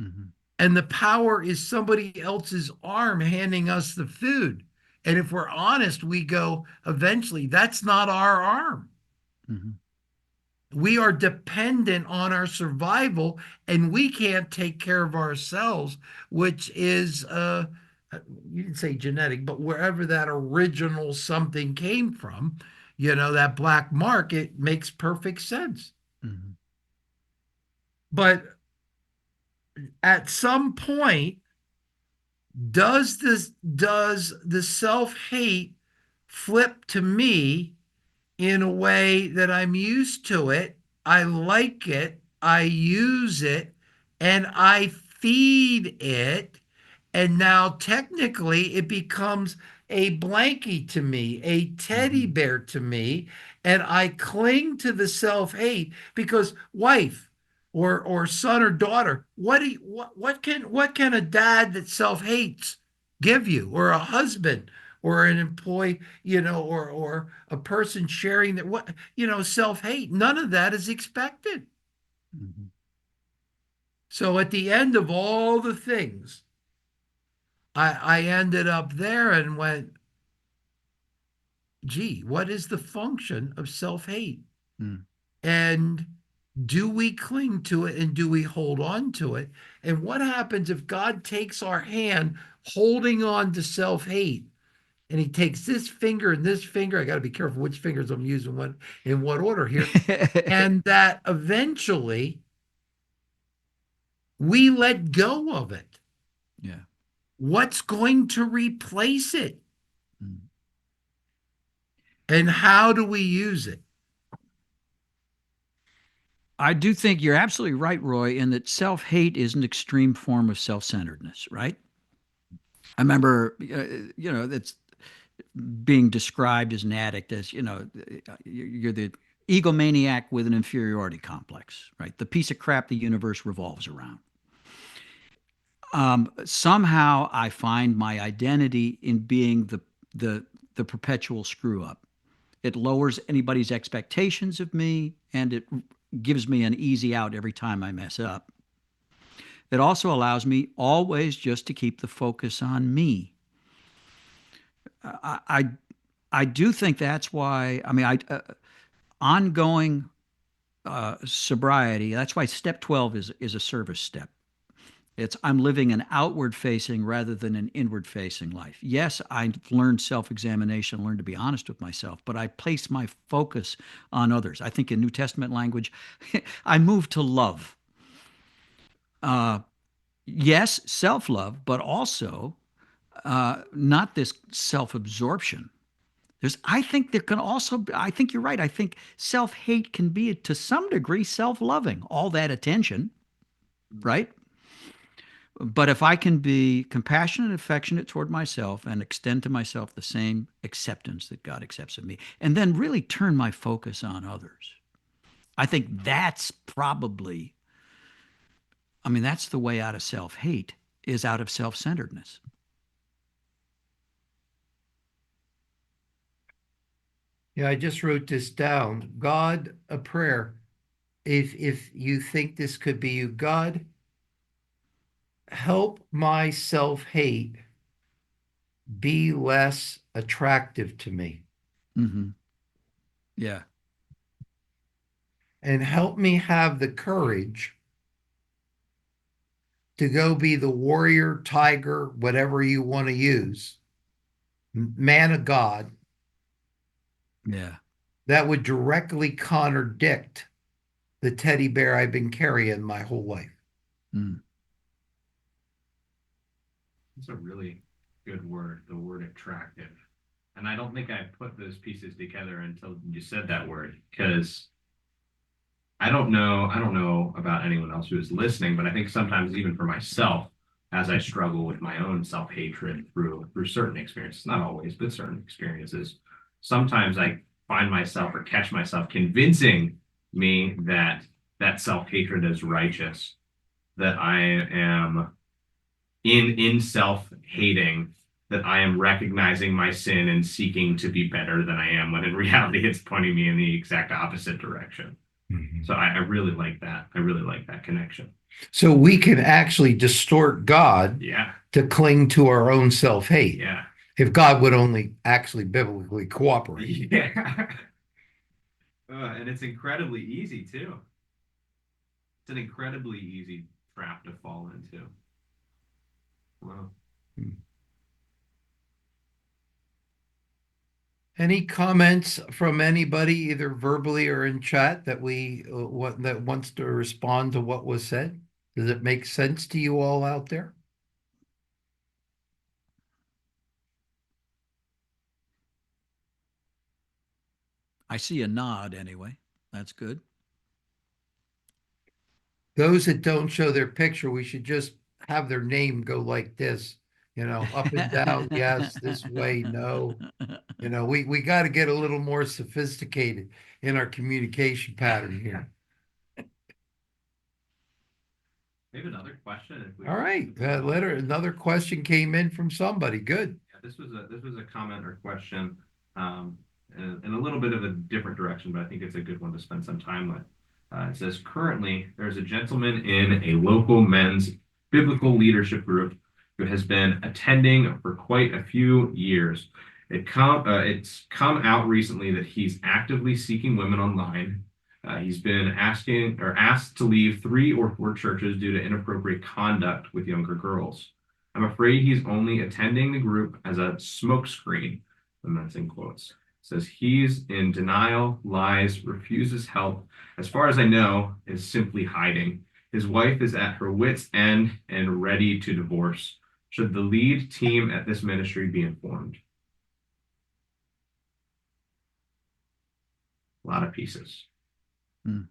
Mhm. And the power is somebody else's arm handing us the food. And if we're honest, we go, eventually, that's not our arm. Mhm. We are dependent on our survival, and we can't take care of ourselves, which is, you didn't say genetic, but wherever that original something came from, that black mark, it makes perfect sense. Mhm. But at some point, does the self-hate flip to me in a way that I'm used to it? I like it, I use it, and I feed it. And now technically it becomes a blankie to me, a teddy Mhm. bear to me, and I cling to the self-hate because wife or son or daughter, what can a dad that self-hates give you, or a husband or an employee, or a person sharing that, what, self-hate? None of that is expected. Mhm. So at the end of all the things, I ended up there and went, gee, what is the function of self hate? Mhm. And do we cling to it and do we hold on to it? And what happens if God takes our hand holding on to self hate, and he takes this finger and this finger? I got to be careful which fingers I'm using, what in what order here. And that eventually we let go of it. Yeah. What's going to replace it? Mhm. And how do we use it? I do think you're absolutely right, Roy, in that self hate is an extreme form of self centeredness, right? I remember, that's being described as an addict as, you're the egomaniac with an inferiority complex, right? The piece of crap the universe revolves around. Somehow I find my identity in being the perpetual screw up. It lowers anybody's expectations of me, and it gives me an easy out every time I mess up. It also allows me always just to keep the focus on me. I I, I do think that's why. I mean, I ongoing sobriety. That's why step 12 is a service step. It's I'm living an outward facing rather than an inward facing life. Yes, I've learned self examination, learned to be honest with myself, but I place my focus on others. I think in New Testament language, I move to love. Uh, yes, self love, but also not this self absorption. I think there can also, I think you're right. I think self hate can be to some degree self loving, all that attention, right? But if I can be compassionate and affectionate toward myself and extend to myself the same acceptance that God accepts of me, and then really turn my focus on others, I think that's probably, I mean, that's the way out of self hate, is out of self centeredness. Yeah, I just wrote this down. God, a prayer. If you think this could be you, God, help my self-hate be less attractive to me, Mm-hmm. Yeah. and help me have the courage to go be the warrior, tiger, whatever you want to use, man of God, Yeah. that would directly contradict the teddy bear I've been carrying my whole life. Mm. It's a really good word, the word attractive. And I don't think I put those pieces together until you said that word, because I don't know about anyone else who is listening, but I think sometimes even for myself, as I struggle with my own self-hatred through certain experiences, not always, but certain experiences, sometimes I find myself or catch myself convincing me that that self-hatred is righteous, that I am in self-hating, that I am recognizing my sin and seeking to be better than I am, when in reality it's pointing me in the exact opposite direction. Mm-hmm. So I really like that. I really like that connection. So we can actually distort God, Yeah. to cling to our own self-hate. Yeah. If God would only actually biblically cooperate. Yeah. And it's incredibly easy too. It's an incredibly easy trap to fall into. Wow. Any comments from anybody, either verbally or in chat, that that wants to respond to what was said? Does it make sense to you all out there? I see a nod anyway. That's good. Those that don't show their picture, we should just have their name go like this, up and down, yes, this way, no. We got to get a little more sophisticated in our communication pattern here. Maybe another question. All right, another question came in from somebody. Good. Yeah, this was a comment or question, in a little bit of a different direction, but I think it's a good one to spend some time with. It says, currently there's a gentleman in a local men's biblical leadership group who has been attending for quite a few years. It's come out recently that he's actively seeking women online. He's been asking or asked to leave 3 or 4 churches due to inappropriate conduct with younger girls. I'm afraid he's only attending the group as a smokescreen, and that's in quotes. Says he's in denial, lies, refuses help. As far as I know, is simply hiding. His wife is at her wit's end and ready to divorce. Should the lead team at this ministry be informed? A lot of pieces. Mm.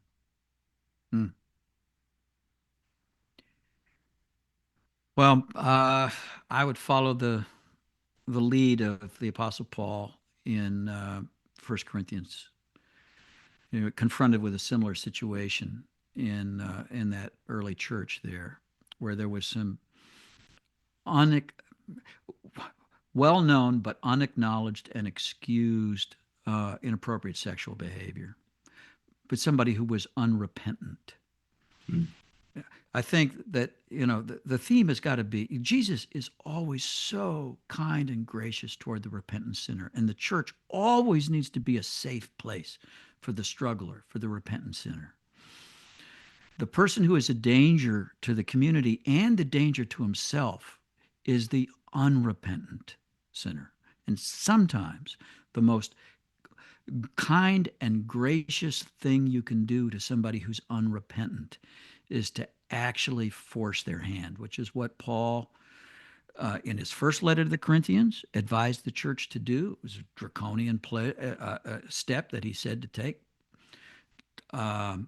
Mm. Well, I would follow the lead of the Apostle Paul in 1 Corinthians. Confronted with a similar situation in that early church there, where there was some un- well known but unacknowledged and excused inappropriate sexual behavior, but somebody who was unrepentant. Mm. I think that the theme has got to be Jesus is always so kind and gracious toward the repentant sinner, and the church always needs to be a safe place for the struggler, for the repentant sinner. The person who is a danger to the community and a danger to himself is the unrepentant sinner. And sometimes the most kind and gracious thing you can do to somebody who's unrepentant is to actually force their hand, which is what Paul, in his first letter to the Corinthians, advised the church to do. It was a draconian step that he said to take. And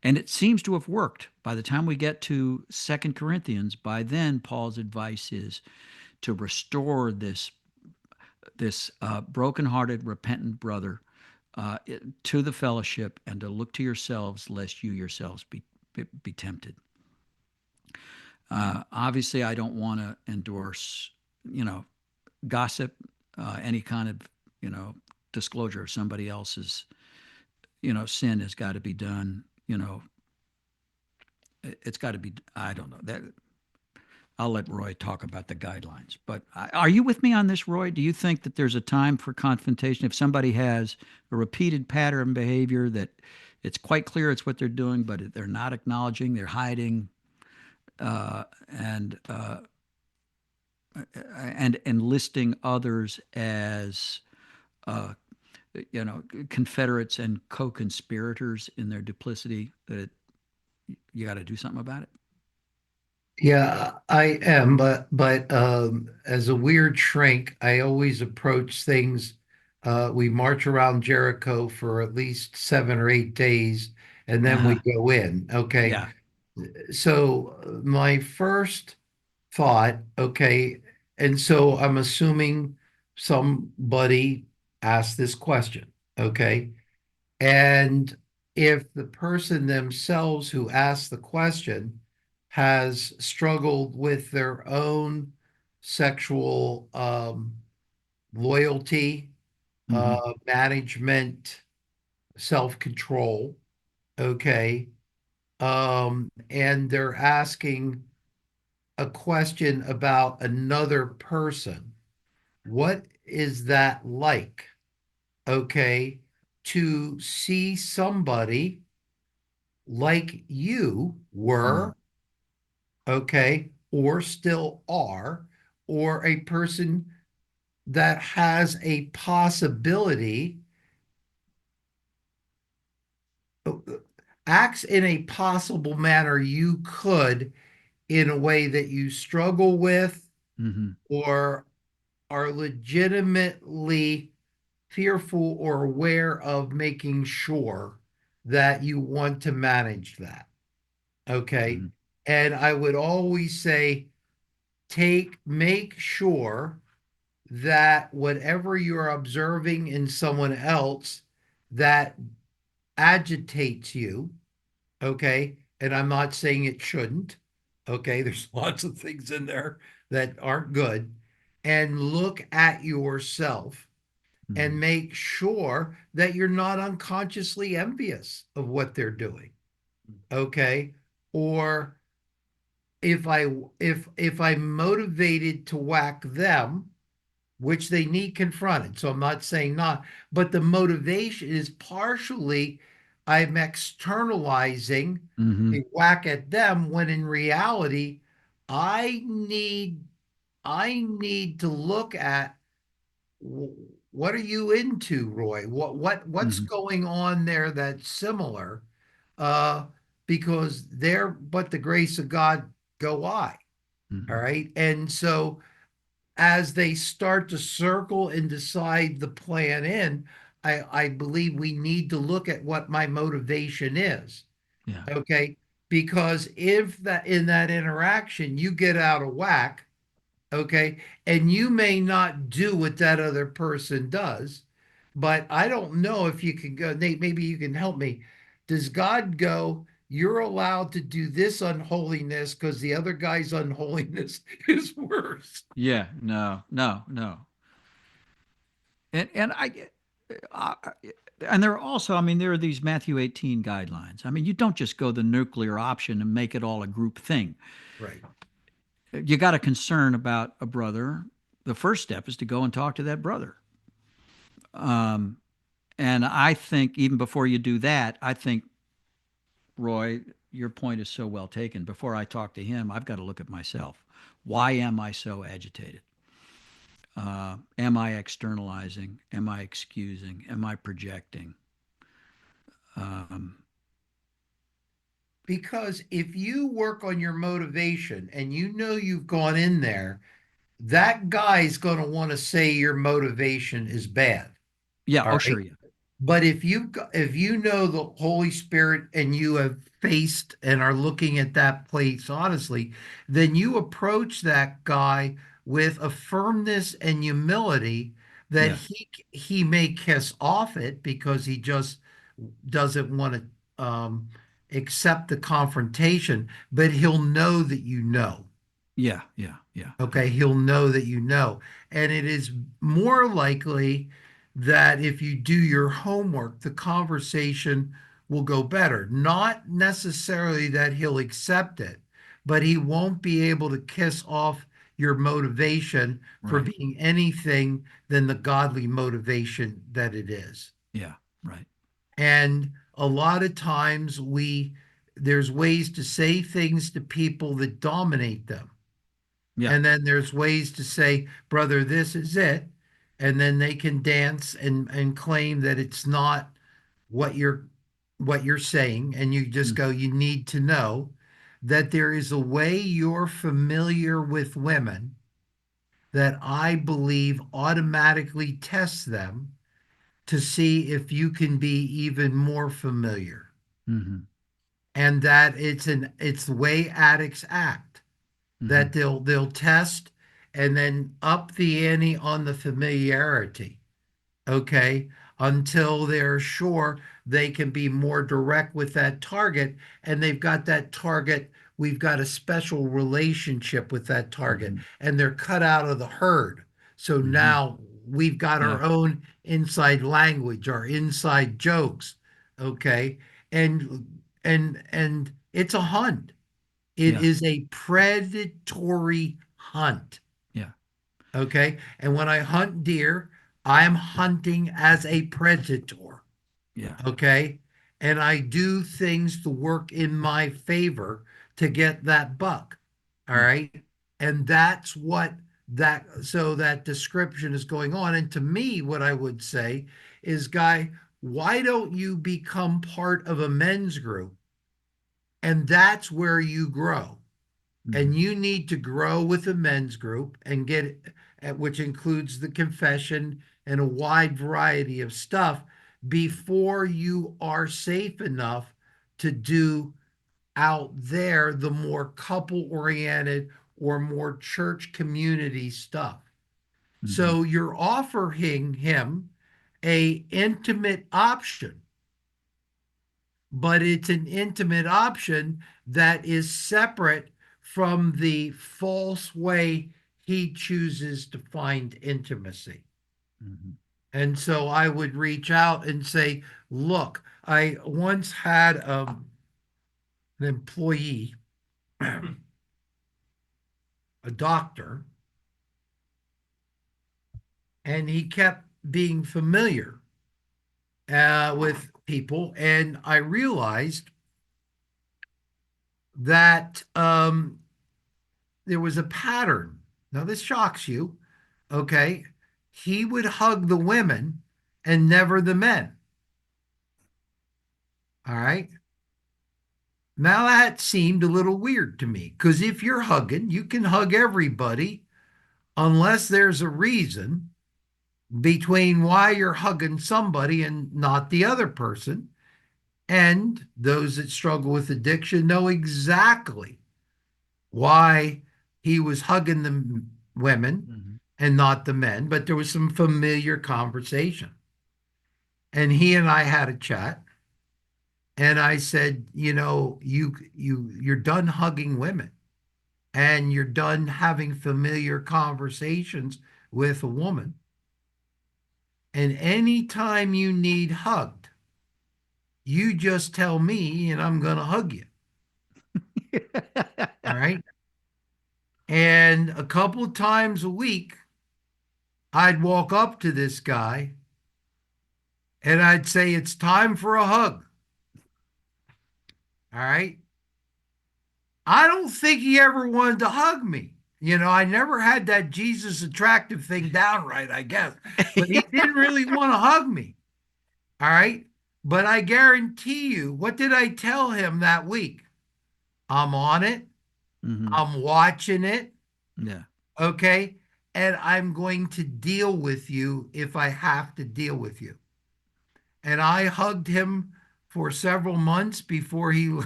it seems to have worked. By the time we get to 2 Corinthians, by then Paul's advice is to restore this brokenhearted, repentant brother to the fellowship, and to look to yourselves lest you yourselves be tempted. Obviously, I don't want to endorse, gossip, any kind of, disclosure of somebody else's, sin has got to be done. It's got to be. I don't know that. I'll let Roy talk about the guidelines. But are you with me on this, Roy? Do you think that there's a time for confrontation if somebody has a repeated pattern behavior that it's quite clear it's what they're doing, but they're not acknowledging, they're hiding, and enlisting others as confederates and co-conspirators in their duplicity, that you got to do something about it? Yeah, I am, but as a weird shrink, I always approach things. We march around Jericho for at least 7 or 8 days, and then we go in. Okay. Yeah. So my first thought, okay, and so I'm assuming somebody asked this question, okay? And if the person themselves who asked the question has struggled with their own sexual loyalty, Mm-hmm. management, self-control, okay, and they're asking a question about another person, what is that like? Okay, to see somebody like you were, okay, or still are, or a person that has a possibility, acts in a possible manner you could, in a way that you struggle with Mm-hmm. or are legitimately fearful or aware of making sure that you want to manage that. Okay. Mm-hmm. And I would always say, make sure that whatever you're observing in someone else that agitates you, okay, and I'm not saying it shouldn't, okay, there's lots of things in there that aren't good, and look at yourself and Mm-hmm. make sure that you're not unconsciously envious of what they're doing, okay? Or if I if I'm motivated to whack them, which they need confronted, so I'm not saying not, but the motivation is partially I'm externalizing Mm-hmm. a whack at them, when in reality I need I need to look at what are you into, Roy? What's Mm-hmm. going on there that's similar? Uh, because there, but the grace of God go I. All Mm-hmm. right. And so as they start to circle and decide the plan in, I believe we need to look at what my motivation is. Yeah. Okay. Because if that in that interaction you get out of whack, Okay. And you may not do what that other person does, but I don't know if you can go, Nate, maybe you can help me. Does God go, you're allowed to do this unholiness because the other guy's unholiness is worse? Yeah, no, no, no. And uh, and there are also, I mean, there are these Matthew 18 guidelines. I mean, you don't just go the nuclear option and make it all a group thing. Right. You got a concern about a brother. The first step is to go and talk to that brother. Um, and I think even before you do that, I think, Roy, your point is so well taken. Before I talk to him, I've got to look at myself. Why am I so agitated? Am I externalizing? Am I excusing? Am I projecting? Um, Because if you work on your motivation and you know you've gone in there, that guy's going to want to say your motivation is bad. yeah. All Oh, right. sure. Yeah. But if you know the Holy Spirit and you have faced and are looking at that place honestly, then you approach that guy with a firmness and humility that Yeah. he may kiss off it because he just doesn't want to accept the confrontation, but he'll know that you know. Yeah. Yeah. Yeah. Okay, he'll know that you know. And it is more likely that if you do your homework, the conversation will go better. Not necessarily that he'll accept it, but he won't be able to kiss off your motivation for Right. being anything than the godly motivation that it is. Yeah. Right. And a lot of times there's ways to say things to people that dominate them. Yeah. And then there's ways to say, brother, this is it. And then they can dance and claim that it's not what you're saying. And you just Mm, go, you need to know that there is a way you're familiar with women that I believe automatically tests them to see if you can be even more familiar. mm-hmm. And that it's the way addicts act, Mm-hmm. that they'll test and then up the ante on the familiarity, okay, until they're sure they can be more direct with that target, and they've got that target. We've got a special relationship with that target, Mm-hmm. and they're cut out of the herd. So Mm-hmm. now we've got Yeah. our own inside language, our inside jokes, okay, and it's a hunt. It Yeah. is a predatory hunt. Yeah. Okay. And when I hunt deer, I'm hunting as a predator. Yeah. Okay. And I do things to work in my favor to get that buck. All Yeah. right. And that's what that description is going on. And to me, what I would say is, Guy, why don't you become part of a men's group? And that's where you grow. Mm-hmm. And you need to grow with a men's group and get which includes the confession and a wide variety of stuff before you are safe enough to do out there the more couple oriented or more church community stuff. Mm-hmm. So you're offering him a intimate option, but it's an intimate option that is separate from the false way he chooses to find intimacy. Mm-hmm. And so I would reach out and say, look, I once had an employee, a doctor, and he kept being familiar with people. And I realized that there was a pattern. Now, this shocks you. Okay. He would hug the women and never the men. All right. Now, that seemed a little weird to me because if you're hugging, you can hug everybody unless there's a reason between why you're hugging somebody and not the other person. And those that struggle with addiction know exactly why he was hugging women Mhm. and not the men, but there was some familiar conversation. And he and I had a chat, and I said, you're done hugging women, and you're done having familiar conversations with a woman. And anytime you need hugged, you just tell me and I'm going to hug you. All right. And a couple of times a week, I'd walk up to this guy and I'd say, it's time for a hug. All right. I don't think he ever wanted to hug me. I never had that Jesus attractive thing down right, I guess, but he didn't really want to hug me. All right. But I guarantee you, what did I tell him that week? I'm on it. Mhm. I'm watching it. Yeah. Okay. And I'm going to deal with you if I have to deal with you. And I hugged him for several months before he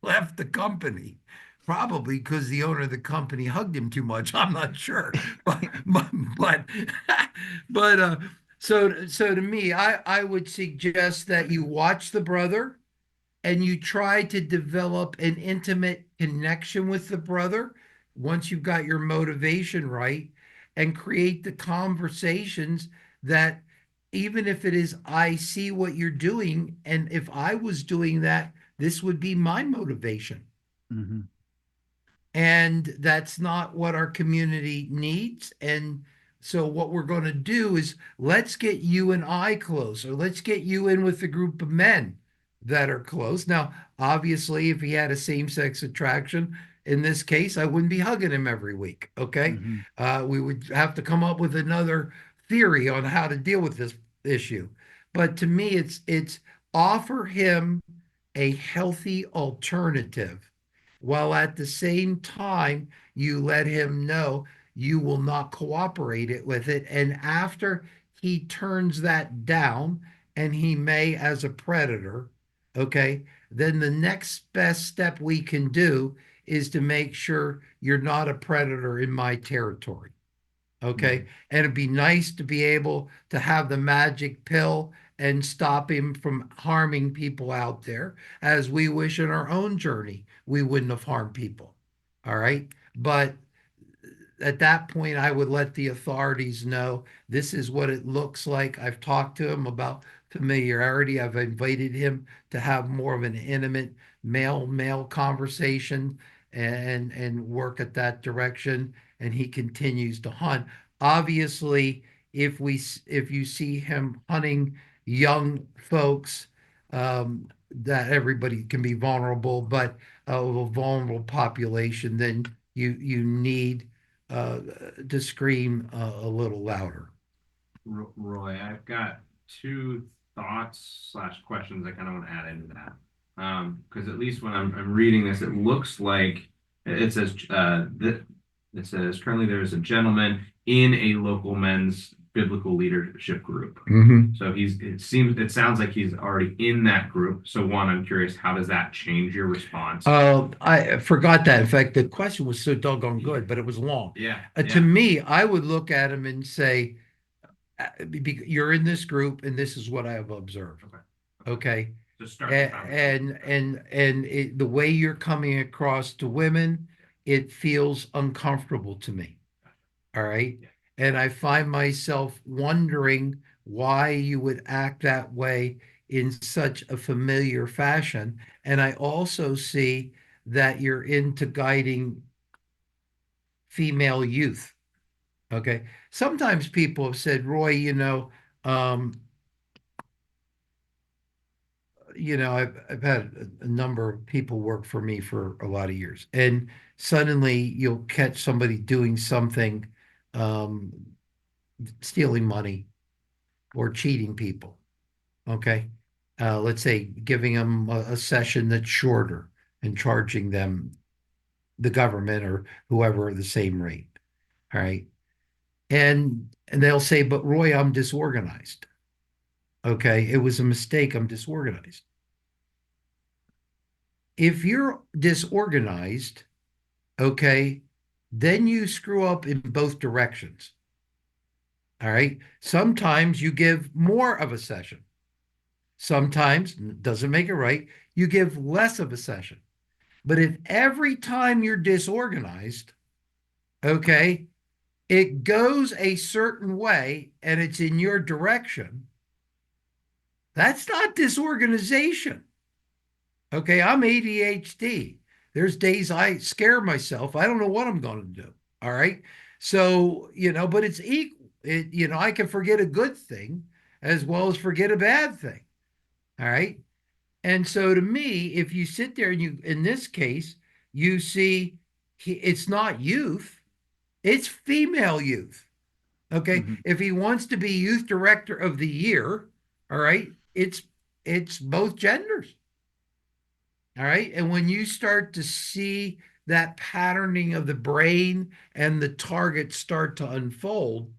left the company. Probably because the owner of the company hugged him too much. I'm not sure, but but so to me, I would suggest that you watch the brother and you try to develop an intimate connection with the brother once you've got your motivation right, and create the conversations that, even if it is, I see what you're doing, and if I was doing that, this would be my motivation. Mhm. And that's not what our community needs. And so what we're going to do is, let's get you and I close, or let's get you in with a group of men that are close. Now, obviously, if he had a same-sex attraction, in this case, I wouldn't be hugging him every week. Okay. Mhm. We would have to come up with another theory on how to deal with this issue. But to me, it's offer him a healthy alternative, while at the same time you let him know you will not cooperate it with it. And after he turns that down, and he may as a predator, okay, then the next best step we can do is to make sure you're not a predator in my territory. Okay. Mhm. And it'd be nice to be able to have the magic pill and stop him from harming people out there, as we wish in our own journey we wouldn't have harmed people. All right. But at that point, I would let the authorities know this is what it looks like. I've talked to him about familiarity. I've invited him to have more of an intimate male conversation, and work at that direction. And he continues to hunt. Obviously, if you see him hunting young folks, um, that everybody can be vulnerable, but of a vulnerable population, then you need uh, to scream a little louder. Roy, I've got two thoughts slash questions I kind of want to add into that. Because at least when I'm reading this, it looks like it says that it says currently there is a gentleman in a local men's biblical leadership group. Mm-hmm. So it sounds like he's already in that group. So one, I'm curious, how does that change your response? I forgot that. In fact, the question was so doggone good, but it was long. Yeah, To yeah. me, I would look at him and say, you're in this group, and this is what I have observed. Okay. Okay. So start the conversation. And the way you're coming across to women, it feels uncomfortable to me. All right. Yeah. And I find myself wondering why you would act that way in such a familiar fashion. And I also see that you're into guiding female youth. Okay. Sometimes people have said, Roy, um, I've had a number of people work for me for a lot of years, and suddenly you'll catch somebody doing something, um, stealing money or cheating people. Okay. Let's say giving them a session that's shorter and charging them, the government or whoever, the same rate. All right. And they'll say, but Roy, I'm disorganized. Okay. It was a mistake. I'm disorganized. If you're disorganized, okay, then you screw up in both directions. All right. Sometimes you give more of a session. Sometimes, doesn't make it right, you give less of a session. But if every time you're disorganized, okay, it goes a certain way and it's in your direction, that's not disorganization. Okay, I'm ADHD. There's days I scare myself. I don't know what I'm going to do. All right. So, but it's equal. I can forget a good thing as well as forget a bad thing. All right. And so to me, if you sit there and in this case, you see it's not youth, it's female youth. Okay. Mm-hmm. If he wants to be youth director of the year, all right, it's both genders. All right. And when you start to see that patterning of the brain and the targets start to unfold,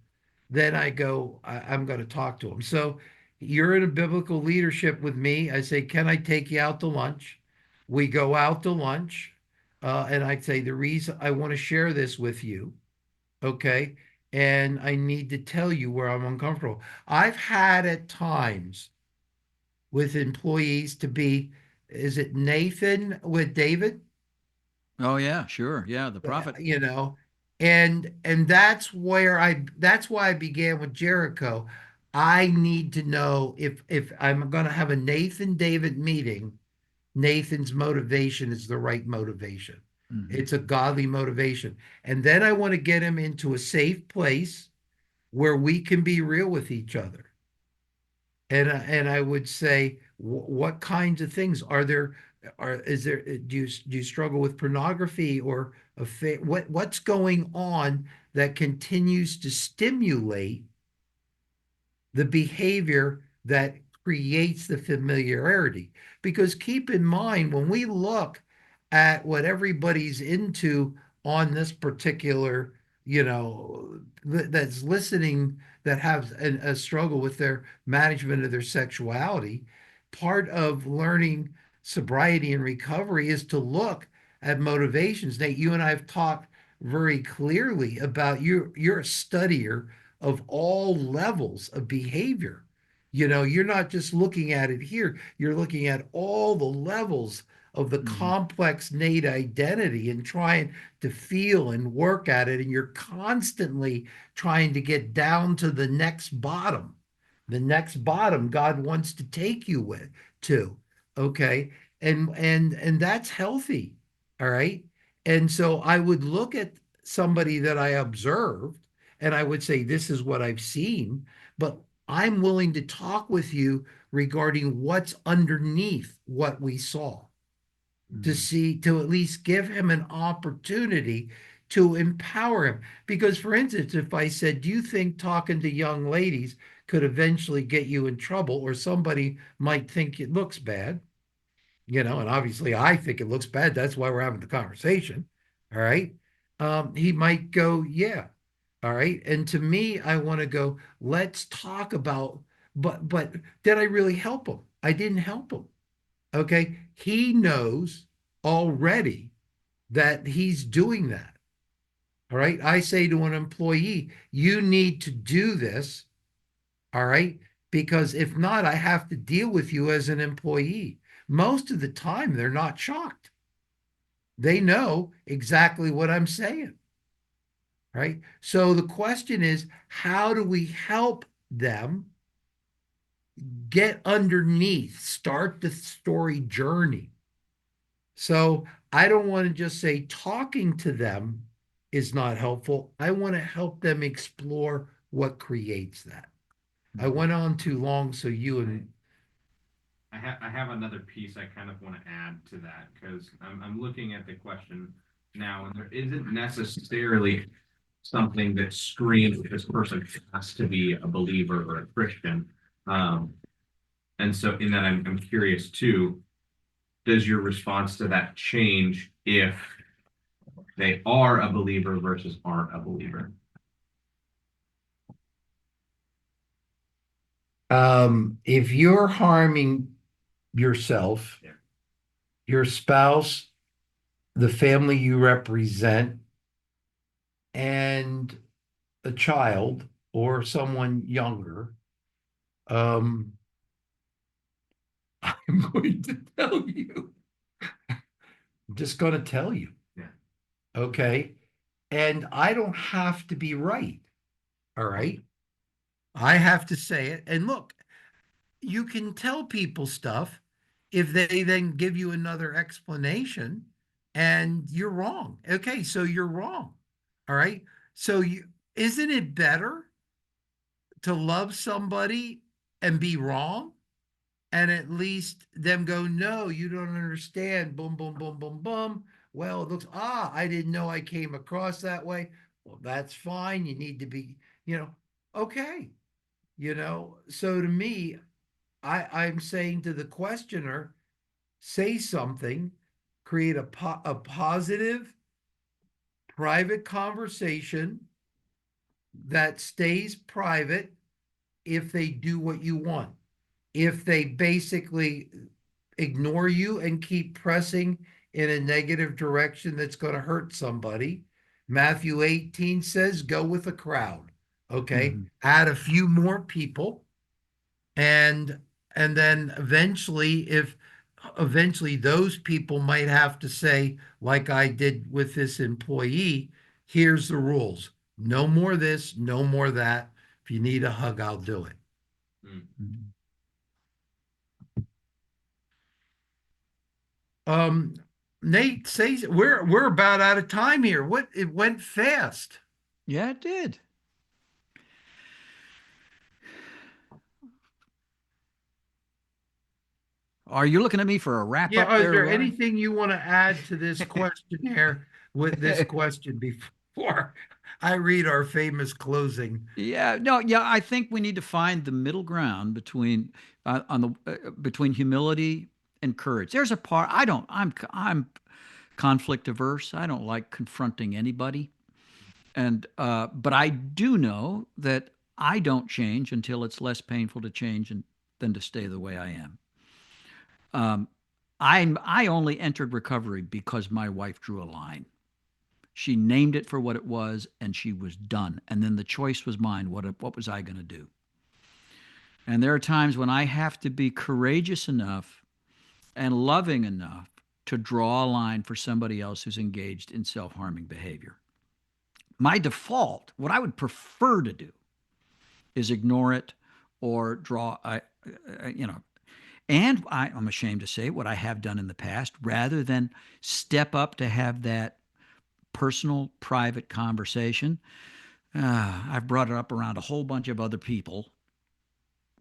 then I go, I'm going to talk to him. So you're in a biblical leadership with me. I say, can I take you out to lunch? We go out to lunch. And I say, the reason I want to share this with you, okay? And I need to tell you where I'm uncomfortable. I've had at times with employees to be, is it Nathan with David? Oh yeah, sure. Yeah, the prophet. You know, and that's why I began with Jericho. I need to know if I'm going to have a Nathan David meeting, Nathan's motivation is the right motivation. Mm-hmm. It's a godly motivation. And then I want to get him into a safe place where we can be real with each other. And I would say, what kinds of things are there? Is there? Do you struggle with pornography or what's going on that continues to stimulate the behavior that creates the familiarity? Because keep in mind, when we look at what everybody's into on this particular, that's listening, that have a struggle with their management of their sexuality, part of learning sobriety and recovery is to look at motivations. Nate, you and I have talked very clearly about you're a studier of all levels of behavior. You're not just looking at it here, you're looking at all the levels of the Mm-hmm. complex Nate identity and trying to feel and work at it. And you're constantly trying to get down to the next bottom. The next bottom God wants to take you with to. Okay. And that's healthy. All right. And so I would look at somebody that I observed and I would say, this is what I've seen, but I'm willing to talk with you regarding what's underneath what we saw to at least give him an opportunity to empower him. Because, for instance, if I said, do you think talking to young ladies could eventually get you in trouble, or somebody might think it looks bad, and obviously I think it looks bad. That's why we're having the conversation. All right. He might go, yeah. All right. And to me, I want to go, let's talk about, but did I really help him? I didn't help him. Okay. He knows already that he's doing that. All right. I say to an employee, you need to do this. All right. Because if not, I have to deal with you as an employee. Most of the time, they're not shocked. They know exactly what I'm saying. Right. So the question is, how do we help them get underneath, start the story journey? So I don't want to just say talking to them is not helpful. I want to help them explore what creates that. I Mm-hmm. went on too long, so you and I have another piece I kind of want to add to that because I'm looking at the question now, and there isn't necessarily something that screams that this person has to be a believer or a Christian. And so in that I'm curious too, does your response to that change if they are a believer versus aren't a believer? if you're harming yourself, Yeah. your spouse, the family you represent, and a child or someone younger, um, I'm going to tell you. I'm just going to tell you. Yeah. Okay. And I don't have to be right. All right. I have to say it. And look, you can tell people stuff if they then give you another explanation and you're wrong. Okay. So you're wrong. All right. So isn't it better to love somebody and be wrong? And at least them go, no, you don't understand. Boom, boom, boom, boom, boom. Well, it looks, I didn't know I came across that way. Well, that's fine. You need to be, okay. So to me, I'm saying to the questioner, say something, create a positive, private conversation that stays private if they do what you want. If they basically ignore you and keep pressing in a negative direction that's going to hurt somebody, Matthew 18 says, go with the crowd. Okay. Mhm. Add a few more people. And then eventually those people might have to say, like I did with this employee, here's the rules. No more this, no more that. If you need a hug, I'll do it. Mm. Mhm. Um, Nate says we're about out of time here. What it went fast. Yeah, it did. Are you looking at me for a wrap up Yeah, is there, there Larry? anything you want to add to this questionnaire with this question before I read our famous closing? Yeah, no, yeah, I think we need to find the middle ground between on the between humility and courage. There's a part I'm conflict averse. I don't like confronting anybody, and but I do know that I don't change until it's less painful to change than to stay the way I am. Um, I only entered recovery because my wife drew a line. She named it for what it was, and she was done. And then the choice was mine. What was I going to do? And there are times when I have to be courageous enough and loving enough to draw a line for somebody else who's engaged in self harming behavior. My default, what I would prefer to do, is ignore it or draw, and I'm ashamed to say what I have done in the past, rather than step up to have that personal, private conversation. I've brought it up around a whole bunch of other people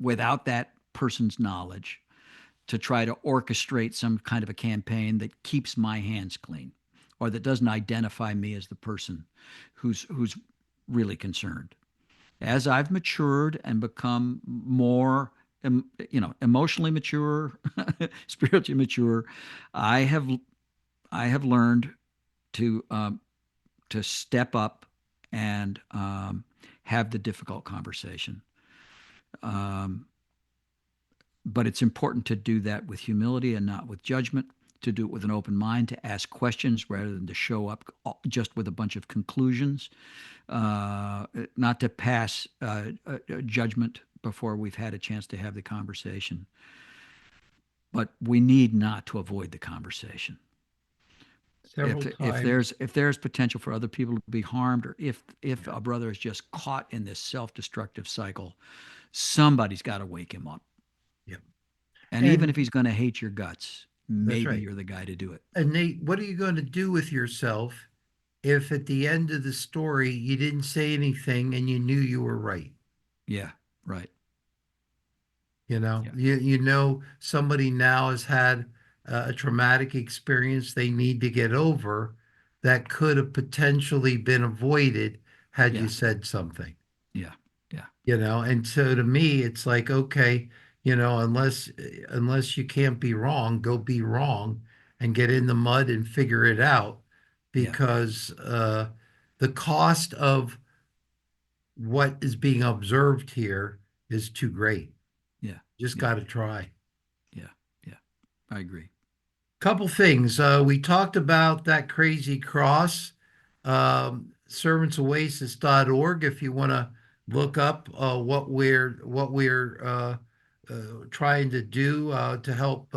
without that person's knowledge to try to orchestrate some kind of a campaign that keeps my hands clean or that doesn't identify me as the person who's really concerned. As I've matured and become more emotionally mature, spiritually mature, I have I have learned to step up and have the difficult conversation. Um, but it's important to do that with humility and not with judgment, to do it with an open mind, to ask questions rather than to show up just with a bunch of conclusions, not to pass a judgment before we've had a chance to have the conversation. But we need not to avoid the conversation. Several times. If there's potential for other people to be harmed, or if a brother is just caught in this self-destructive cycle, somebody's got to wake him up. Yep. And even if And he's going to hate your guts, that's maybe right. you're the guy to do it. And Nate, what are you going to do with yourself if at the end of the story you didn't say anything and you knew you were right? Yeah, right. Yeah, Somebody now has had a traumatic experience they need to get over that could have potentially been avoided had you yeah, said something. yeah, yeah, And so to me it's like, okay, unless you can't be wrong, go be wrong and get in the mud and figure it out, yeah, because the cost of what is being observed here is too great. yeah, Just yeah, got to try. yeah, yeah. I agree. Couple things. We talked about that crazy cross. servantsoasis.org if you want to look up what we're trying to do to help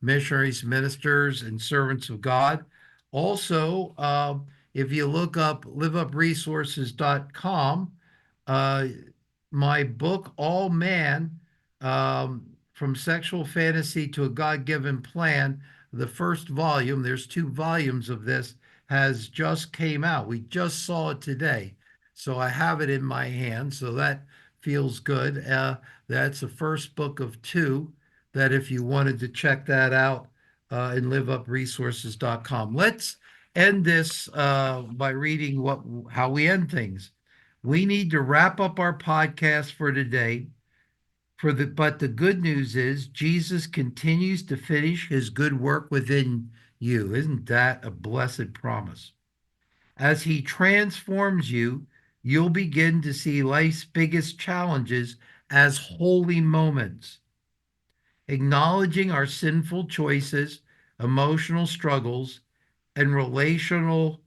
missionaries, ministers, and servants of God. Also, if you look up liveupresources.com, uh, my book, All Man, um, From Sexual Fantasy to a God Given Plan, the first volume, there's 2 volumes of this, has just came out. We just saw it today. So I have it in my hand. So that feels good. That's the first book of 2 that if you wanted to check that out in liveupresources.com. Let's end this by reading how we end things. We need to wrap up our podcast for today. But the good news is Jesus continues to finish his good work within you. Isn't that a blessed promise? As he transforms you, you'll begin to see life's biggest challenges as holy moments. Acknowledging our sinful choices, emotional struggles, and relational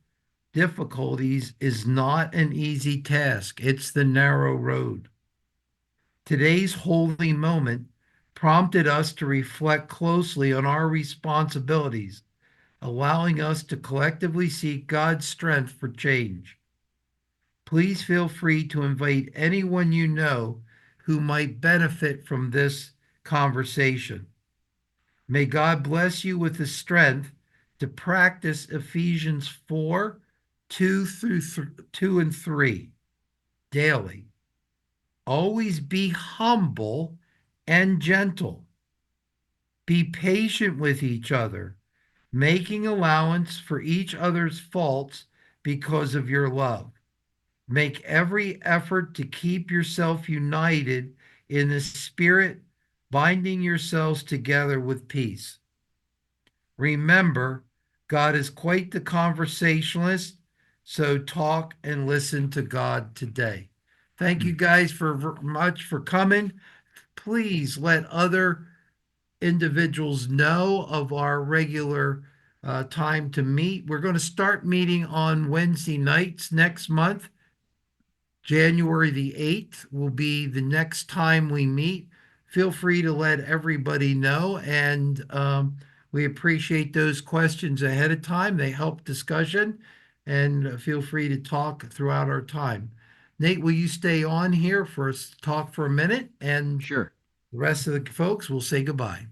difficulties is not an easy task. It's the narrow road. Today's holy moment prompted us to reflect closely on our responsibilities, allowing us to collectively seek God's strength for change. Please feel free to invite anyone you know who might benefit from this conversation. May God bless you with the strength to practice Ephesians 4 2 and 3 daily. Always be humble and gentle. Be patient with each other, making allowance for each other's faults because of your love. Make every effort to keep yourself united in the Spirit, binding yourselves together with peace. Remember, God is quite the conversationalist, so talk and listen to God today. Thank you guys much for coming. Please let other individuals know of our regular time to meet. We're going to start meeting on Wednesday nights next month. January the 8th will be the next time we meet. Feel free to let everybody know, and we appreciate those questions ahead of time. They help discussion, and feel free to talk throughout our time. Nate, will you stay on here for us to talk for a minute? And Sure. the rest of the folks will say goodbye.